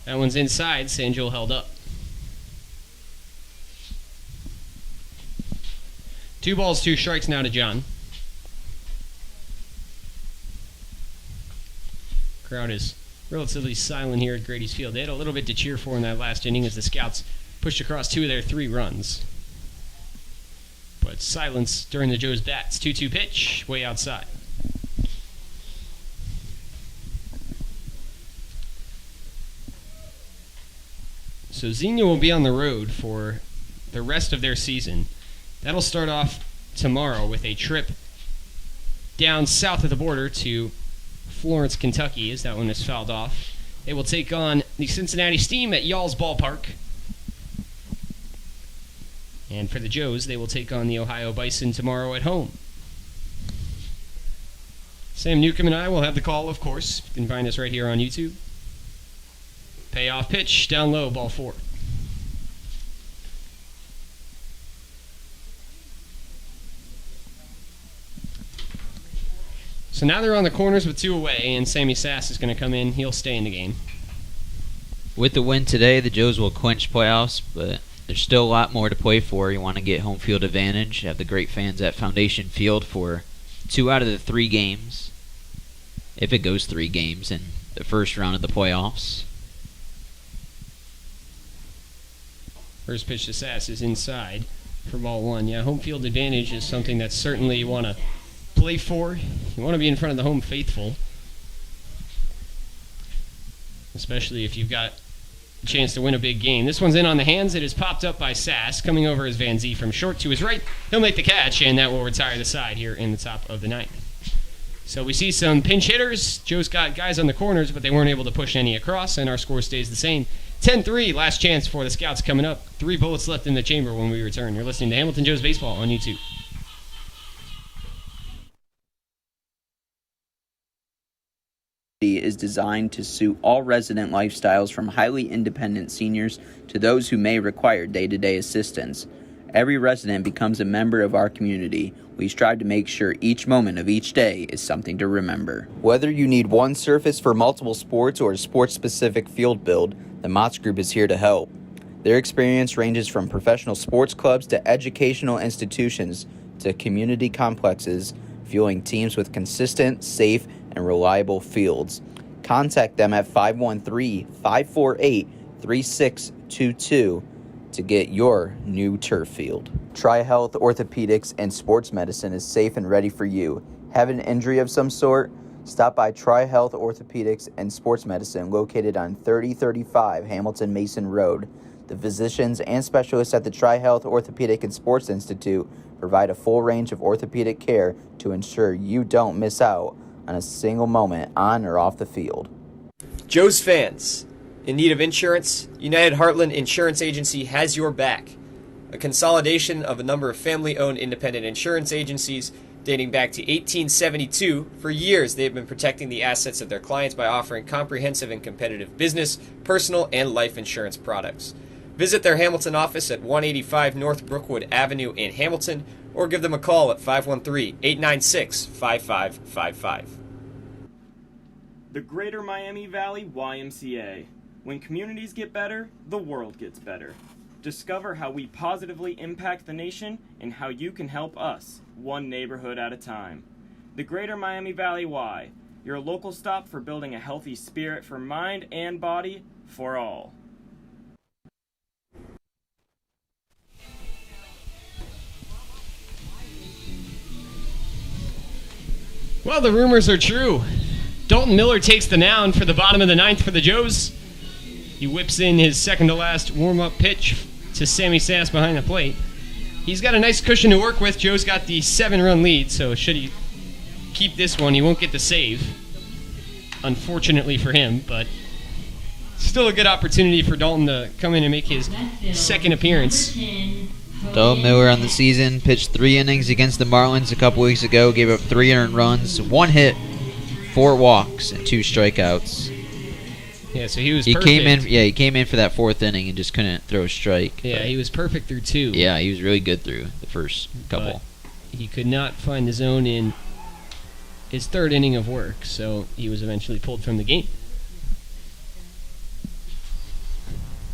That one's inside. Sanjul held up. 2 balls, 2 strikes now to John. Crowd is relatively silent here at Grady's Field. They had a little bit to cheer for in that last inning as the Scouts pushed across 2 of their 3 runs. But silence during the Joes' bats. 2-2 pitch, way outside. So Xenia will be on the road for the rest of their season. That'll start off tomorrow with a trip down south of the border to Florence, Kentucky, as that one is fouled off. They will take on the Cincinnati Steam at Y'all's Ballpark. And for the Joes, they will take on the Ohio Bison tomorrow at home. Sam Newcomb and I will have the call, of course. You can find us right here on YouTube. Payoff pitch, down low, ball 4. So now they're on the corners with 2 away, and Sammy Sass is going to come in. He'll stay in the game. With the win today, the Joes will clinch playoffs, but there's still a lot more to play for. You want to get home field advantage, have the great fans at Foundation Field for 2 out of the 3 games, if it goes 3 games in the first round of the playoffs. First pitch to Sass is inside for ball 1. Yeah, home field advantage is something that certainly you want to play for. You want to be in front of the home faithful, especially if you've got a chance to win a big game. This one's in on the hands. It is popped up by Sass. Coming over is Van Zee from short to his right. He'll make the catch, and that will retire the side here in the top of the 9th. So we see some pinch hitters. Joe's got guys on the corners, but they weren't able to push any across, and our score stays the same. 10-3, last chance for the Scouts coming up. 3 bullets left in the chamber when we return. You're listening to Hamilton Joe's Baseball on YouTube. Is designed to suit all resident lifestyles, from highly independent seniors to those who may require day-to-day assistance. Every resident becomes a member of our community. We strive to make sure each moment of each day is something to remember. Whether you need one surface for multiple sports or a sports-specific field build, the Motts Group is here to help. Their experience ranges from professional sports clubs to educational institutions to community complexes, fueling teams with consistent, safe, and reliable fields. Contact them at 513-548-3622 to get your new turf field. Tri-Health Orthopedics and Sports Medicine is safe and ready for you. Have an injury of some sort? Stop by Tri-Health Orthopedics and Sports Medicine, located on 3035 Hamilton Mason Road. The physicians and specialists at the Tri-Health Orthopedic and Sports Institute provide a full range of orthopedic care to ensure you don't miss out on a single moment on or off the field. Joe's fans, in need of insurance, United Heartland Insurance Agency has your back. A consolidation of a number of family-owned independent insurance agencies dating back to 1872, for years they have been protecting the assets of their clients by offering comprehensive and competitive business, personal, and life insurance products. Visit their Hamilton office at 185 North Brookwood Avenue in Hamilton, or give them a call at 513-896-5555. The Greater Miami Valley YMCA. When communities get better, the world gets better. Discover how we positively impact the nation and how you can help us, one neighborhood at a time. The Greater Miami Valley Y, your local stop for building a healthy spirit for mind and body for all. Well, the rumors are true. Dalton Miller takes the mound for the bottom of the ninth for the Joes. He whips in his second-to-last warm-up pitch to Sammy Sass behind the plate. He's got a nice cushion to work with. Joe's got the 7-run lead, so should he keep this one, he won't get the save. Unfortunately for him, but still a good opportunity for Dalton to come in and make his second appearance. Dalton Miller on the season pitched 3 innings against the Marlins a couple weeks ago, gave up 3 earned runs, 1 hit, 4 walks, and 2 strikeouts. Yeah, so he was perfect. He came in for that 4th inning and just couldn't throw a strike. Yeah, he was perfect through 2. Yeah, he was really good through the first couple. But he could not find the zone in his 3rd inning of work, so he was eventually pulled from the game.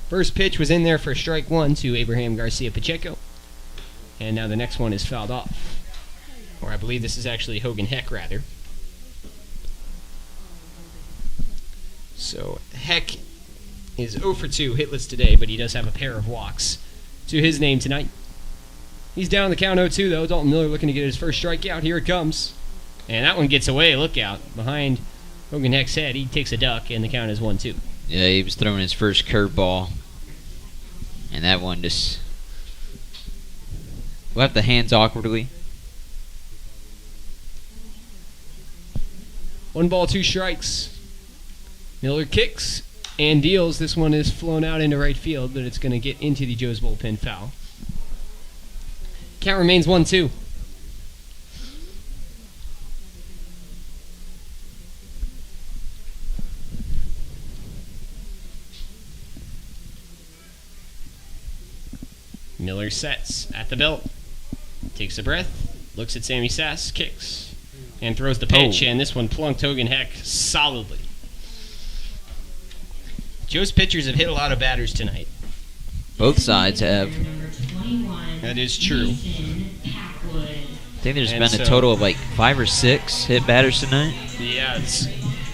First pitch was in there for strike 1 to Abraham Garcia Pacheco. And now the next one is fouled off. Or I believe this is actually Hogan Heck, rather. So Heck is 0 for 2 hitless today, but he does have a pair of walks to his name tonight. He's down the count 0-2, though. Dalton Miller looking to get his first strikeout. Here it comes. And that one gets away. Look out. Behind Hogan Heck's head, he takes a duck, and the count is 1-2. Yeah, he was throwing his first curveball. And that one just left the hands awkwardly. 1 ball, 2 strikes. Miller kicks and deals. This one is flown out into right field, but it's going to get into the Joe's bullpen foul. Count remains 1-2. Miller sets at the belt, takes a breath, looks at Sammy Sass, kicks, and throws the pitch, and this one plunked Hogan Heck solidly. Joe's pitchers have hit a lot of batters tonight. Both sides have. That is true. I think there's been a total of like 5 or 6 hit batters tonight. Yeah, it's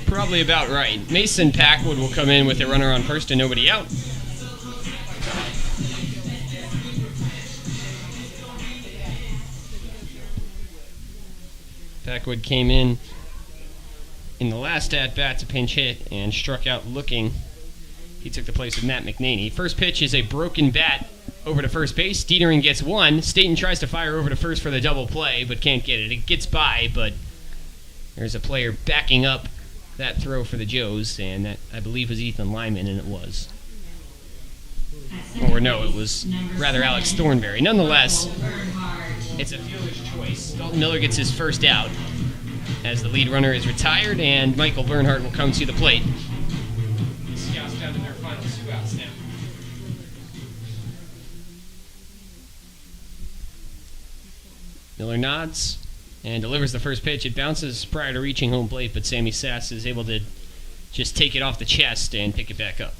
probably about right. Mason Packwood will come in with a runner on first and nobody out. Packwood came in the last at-bat to pinch hit and struck out looking. He took the place of Matt McNaney. First pitch is a broken bat over to first base. Dietering gets 1. Staten tries to fire over to first for the double play, but can't get it. It gets by, but there's a player backing up that throw for the Joes, and that, I believe, was Ethan Lyman, and it was. Or no, it was rather Alex Thornberry. Nonetheless, it's a fielder's choice. Dalton Miller gets his first out as the lead runner is retired, and Michael Bernhardt will come to the plate. The Scouts down to their final 2 outs now. Miller nods and delivers the first pitch. It bounces prior to reaching home plate, but Sammy Sass is able to just take it off the chest and pick it back up.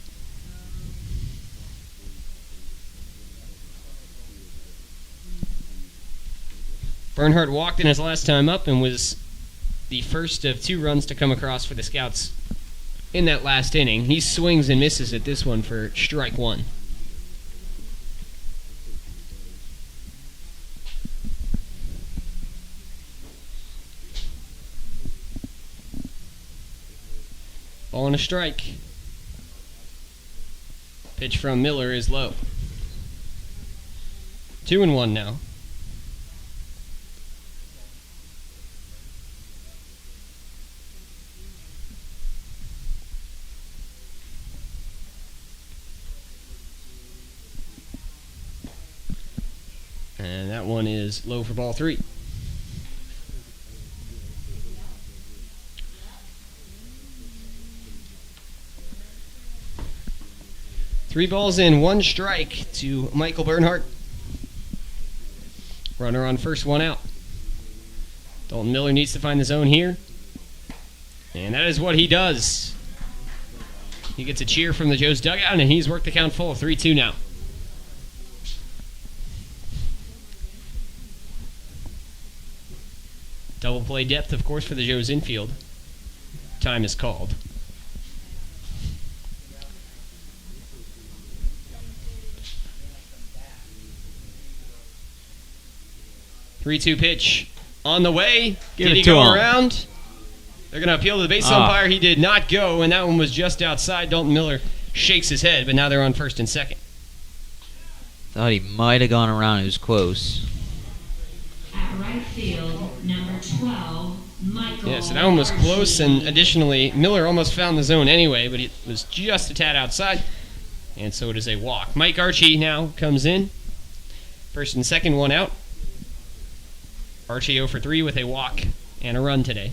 Bernhardt walked in his last time up and was the first of 2 runs to come across for the Scouts in that last inning. He swings and misses at this one for strike 1. Ball and a strike. Pitch from Miller is low. 2-1 now. And that one is low for ball 3. Three balls in, 1 strike to Michael Bernhardt. Runner on first, 1 out. Dalton Miller needs to find the zone here. And that is what he does. He gets a cheer from the Joe's dugout, and he's worked the count full. 3-2 now. Double play depth, of course, for the Joe's infield. Time is called. Three-two pitch on the way. Did he go around? They're going to appeal to the base umpire. He did not go, and that one was just outside. Dalton Miller shakes his head, but now they're on first and second. Thought he might have gone around. It was close. At right field, number 12, Michael. Yeah, so that one was close, and additionally, Miller almost found the zone anyway, but it was just a tad outside, and so it is a walk. Mike Archie now comes in. First and second, 1 out. Archie 0 for 3 with a walk and a run today.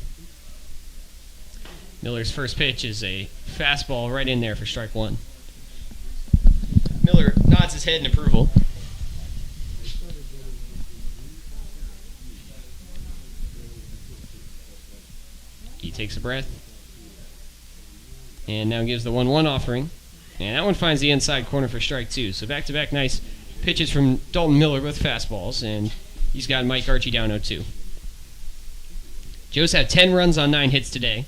Miller's first pitch is a fastball right in there for strike 1. Miller nods his head in approval. He takes a breath and now gives the 1-1 offering. And that one finds the inside corner for strike 2. So back-to-back nice pitches from Dalton Miller with fastballs, and he's got Mike Archie down 0-2. Joe's have 10 runs on 9 hits today.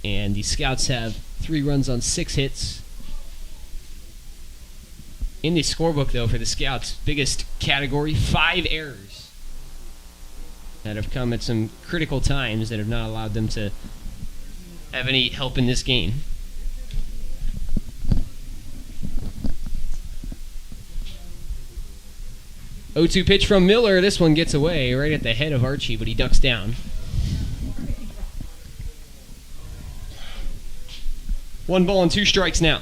And the Scouts have 3 runs on 6 hits. In the scorebook, though, for the Scouts, biggest category, 5 errors that have come at some critical times that have not allowed them to have any help in this game. Oh, 0-2 pitch from Miller. This one gets away right at the head of Archie, but he ducks down. 1 ball and 2 strikes now.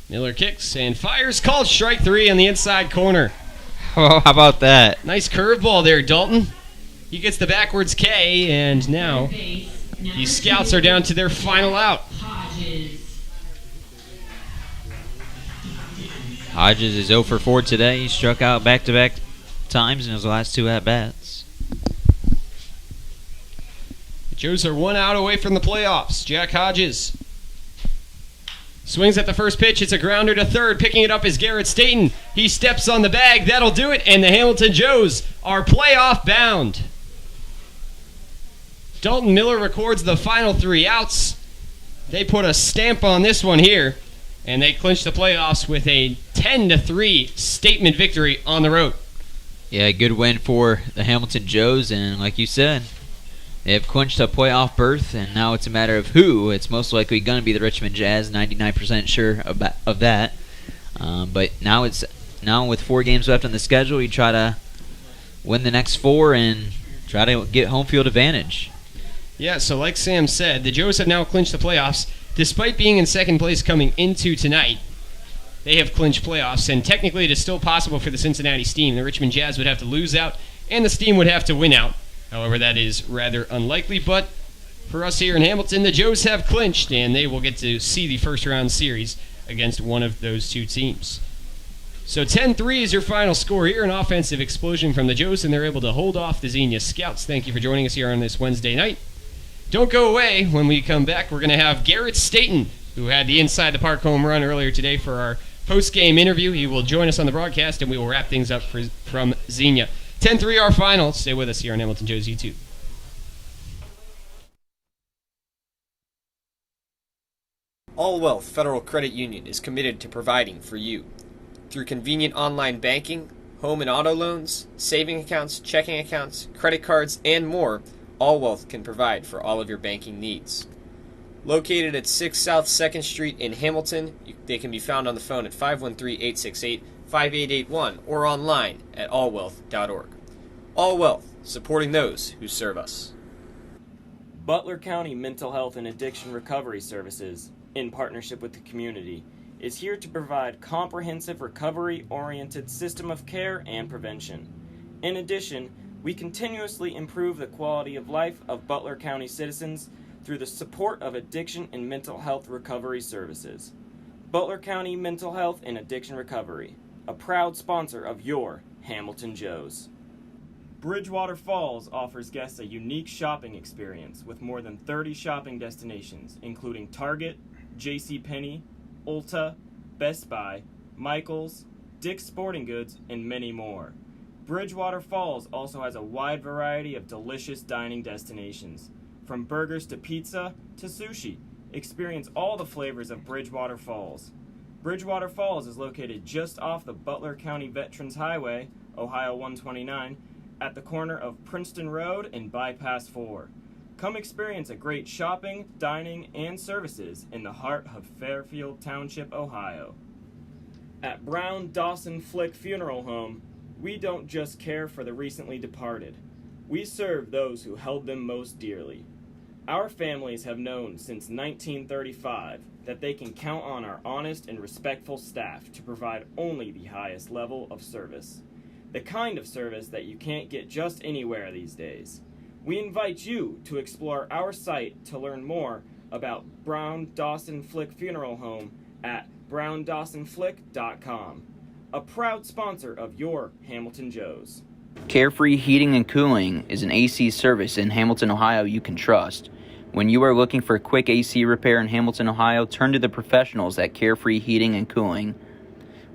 Miller kicks and fires, called strike 3 on the inside corner. Oh, how about that? Nice curveball there, Dalton. He gets the backwards K, and now the Scouts are down to their final out. Hodges is 0 for 4 today. He struck out back-to-back times in his last 2 at-bats. The Joes are 1 out away from the playoffs. Jack Hodges swings at the first pitch. It's a grounder to third. Picking it up is Garrett Staten. He steps on the bag. That'll do it, and the Hamilton Joes are playoff bound. Dalton Miller records the final 3 outs. They put a stamp on this one here, and they clinch the playoffs with a 10-3 statement victory on the road. Yeah, good win for the Hamilton Joes, and like you said, they have clinched a playoff berth, and now it's a matter of who. It's most likely going to be the Richmond Jazz, 99% sure of that. But now with 4 games left on the schedule, you try to win the next 4 and try to get home field advantage. Yeah, so like Sam said, the Joes have now clinched the playoffs. Despite being in second place coming into tonight, they have clinched playoffs, and technically it is still possible for the Cincinnati Steam. The Richmond Jazz would have to lose out, and the Steam would have to win out. However, that is rather unlikely, but for us here in Hamilton, the Joes have clinched, and they will get to see the first-round series against one of those two teams. So 10-3 is your final score here, an offensive explosion from the Joes, and they're able to hold off the Xenia Scouts. Thank you for joining us here on this Wednesday night. Don't go away. When we come back, we're going to have Garrett Staten, who had the Inside the Park home run earlier today for our post-game interview. He will join us on the broadcast, and we will wrap things up from Xenia. 10-3 our final. Stay with us here on Hamilton Joe's YouTube. All Wealth Federal Credit Union is committed to providing for you. Through convenient online banking, home and auto loans, saving accounts, checking accounts, credit cards, and more, All Wealth can provide for all of your banking needs. Located at 6 South 2nd Street in Hamilton, they can be found on the phone at 513-868-5881 or online at allwealth.org. All Wealth, supporting those who serve us. Butler County Mental Health and Addiction Recovery Services, in partnership with the community, is here to provide comprehensive recovery-oriented system of care and prevention. In addition, we continuously improve the quality of life of Butler County citizens through the support of addiction and mental health recovery services. Butler County Mental Health and Addiction Recovery, a proud sponsor of your Hamilton Joes. Bridgewater Falls offers guests a unique shopping experience with more than 30 shopping destinations, including Target, JCPenney, Ulta, Best Buy, Michaels, Dick's Sporting Goods, and many more. Bridgewater Falls also has a wide variety of delicious dining destinations. From burgers to pizza to sushi, experience all the flavors of Bridgewater Falls. Bridgewater Falls is located just off the Butler County Veterans Highway, Ohio 129, at the corner of Princeton Road and Bypass 4. Come experience a great shopping, dining, and services in the heart of Fairfield Township, Ohio. At Brown Dawson Flick Funeral Home, we don't just care for the recently departed. We serve those who held them most dearly. Our families have known since 1935 that they can count on our honest and respectful staff to provide only the highest level of service. The kind of service that you can't get just anywhere these days. We invite you to explore our site to learn more about Brown Dawson Flick Funeral Home at browndawsonflick.com. A proud sponsor of your Hamilton Joes. Carefree Heating and Cooling is an AC service in Hamilton, Ohio you can trust. When you are looking for a quick AC repair in Hamilton, Ohio, turn to the professionals at Carefree Heating and Cooling.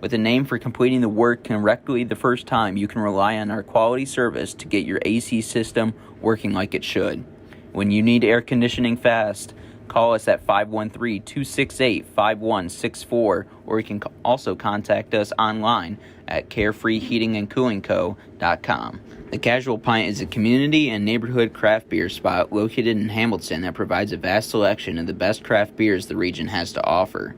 With a name for completing the work correctly the first time, you can rely on our quality service to get your AC system working like it should. When you need air conditioning fast, call us at 513-268-5164, or you can also contact us online at carefreeheatingandcoolingco.com. The Casual Pint is a community and neighborhood craft beer spot located in Hamilton that provides a vast selection of the best craft beers the region has to offer.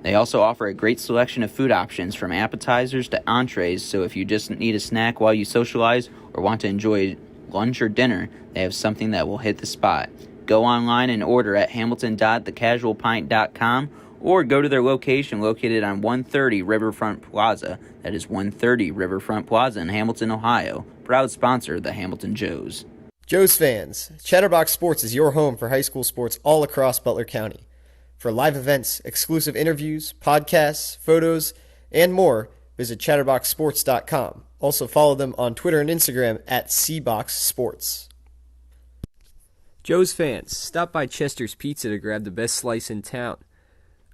They also offer a great selection of food options from appetizers to entrees, so if you just need a snack while you socialize or want to enjoy lunch or dinner, they have something that will hit the spot. Go online and order at hamilton.thecasualpint.com or go to their location located on 130 Riverfront Plaza. That is 130 Riverfront Plaza in Hamilton, Ohio. Proud sponsor of the Hamilton Joes. Joes fans, Chatterbox Sports is your home for high school sports all across Butler County. For live events, exclusive interviews, podcasts, photos, and more, visit chatterboxsports.com. Also follow them on Twitter and Instagram at cboxsports. Joe's fans, stop by Chester's Pizza to grab the best slice in town.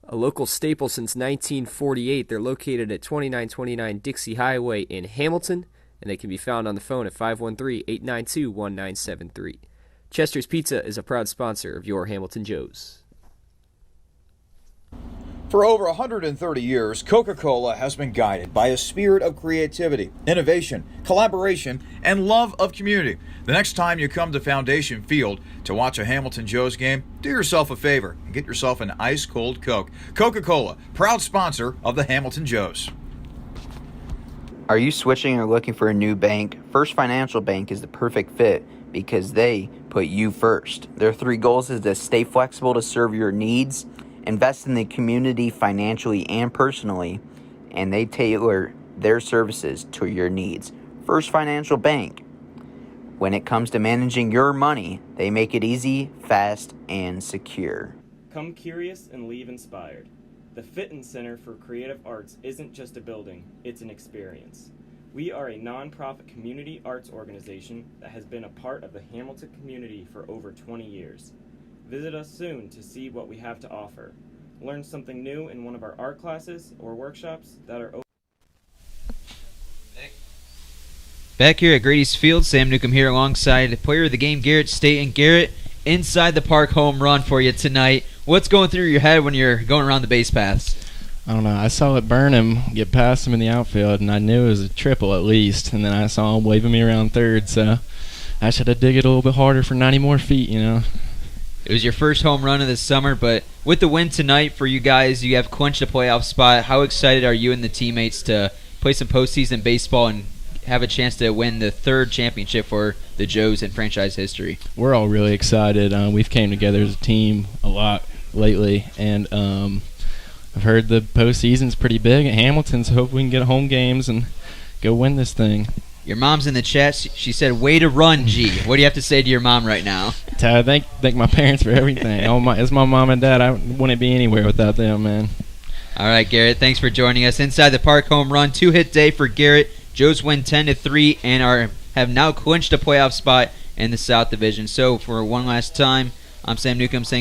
A local staple since 1948, they're located at 2929 Dixie Highway in Hamilton, and they can be found on the phone at 513-892-1973. Chester's Pizza is a proud sponsor of your Hamilton Joes. For over 130 years, Coca-Cola has been guided by a spirit of creativity, innovation, collaboration, and love of community. The next time you come to Foundation Field to watch a Hamilton Joes game, do yourself a favor and get yourself an ice-cold Coke. Coca-Cola, proud sponsor of the Hamilton Joes. Are you switching or looking for a new bank? First Financial Bank is the perfect fit because they put you first. Their 3 goals is to stay flexible to serve your needs, invest in the community financially and personally, and they tailor their services to your needs. First Financial Bank. When it comes to managing your money, they make it easy, fast, and secure. Come curious and leave inspired. The Fitton Center for Creative Arts isn't just a building, it's an experience. We are a non-profit community arts organization that has been a part of the Hamilton community for over 20 years. Visit us soon to see what we have to offer. Learn something new in one of our art classes or workshops that are open. Back here at Grady's Field, Sam Newcomb here alongside the player of the game, Garrett Staten. Garrett, inside the park home run for you tonight. What's going through your head when you're going around the base paths? I don't know. I saw it burn him, get past him in the outfield, and I knew it was a triple at least. And then I saw him waving me around third, so I should have dig it a little bit harder for 90 more feet, you know. It was your first home run of the summer, but with the win tonight for you guys, you have clinched a playoff spot. How excited are you and the teammates to play some postseason baseball and have a chance to win the 3rd championship for the Joes in franchise history? We're all really excited. We've came together as a team a lot lately, and I've heard the postseason's pretty big at Hamilton, so hope we can get home games and go win this thing. Your mom's in the chat. She said, "Way to run, G." What do you have to say to your mom right now? I thank my parents for everything. As my mom and dad, I wouldn't be anywhere without them, man. All right, Garrett, thanks for joining us. Inside the Park home run, 2-hit day for Garrett. Joes win 10-3 and have now clinched a playoff spot in the South Division. So for one last time, I'm Sam Newcomb saying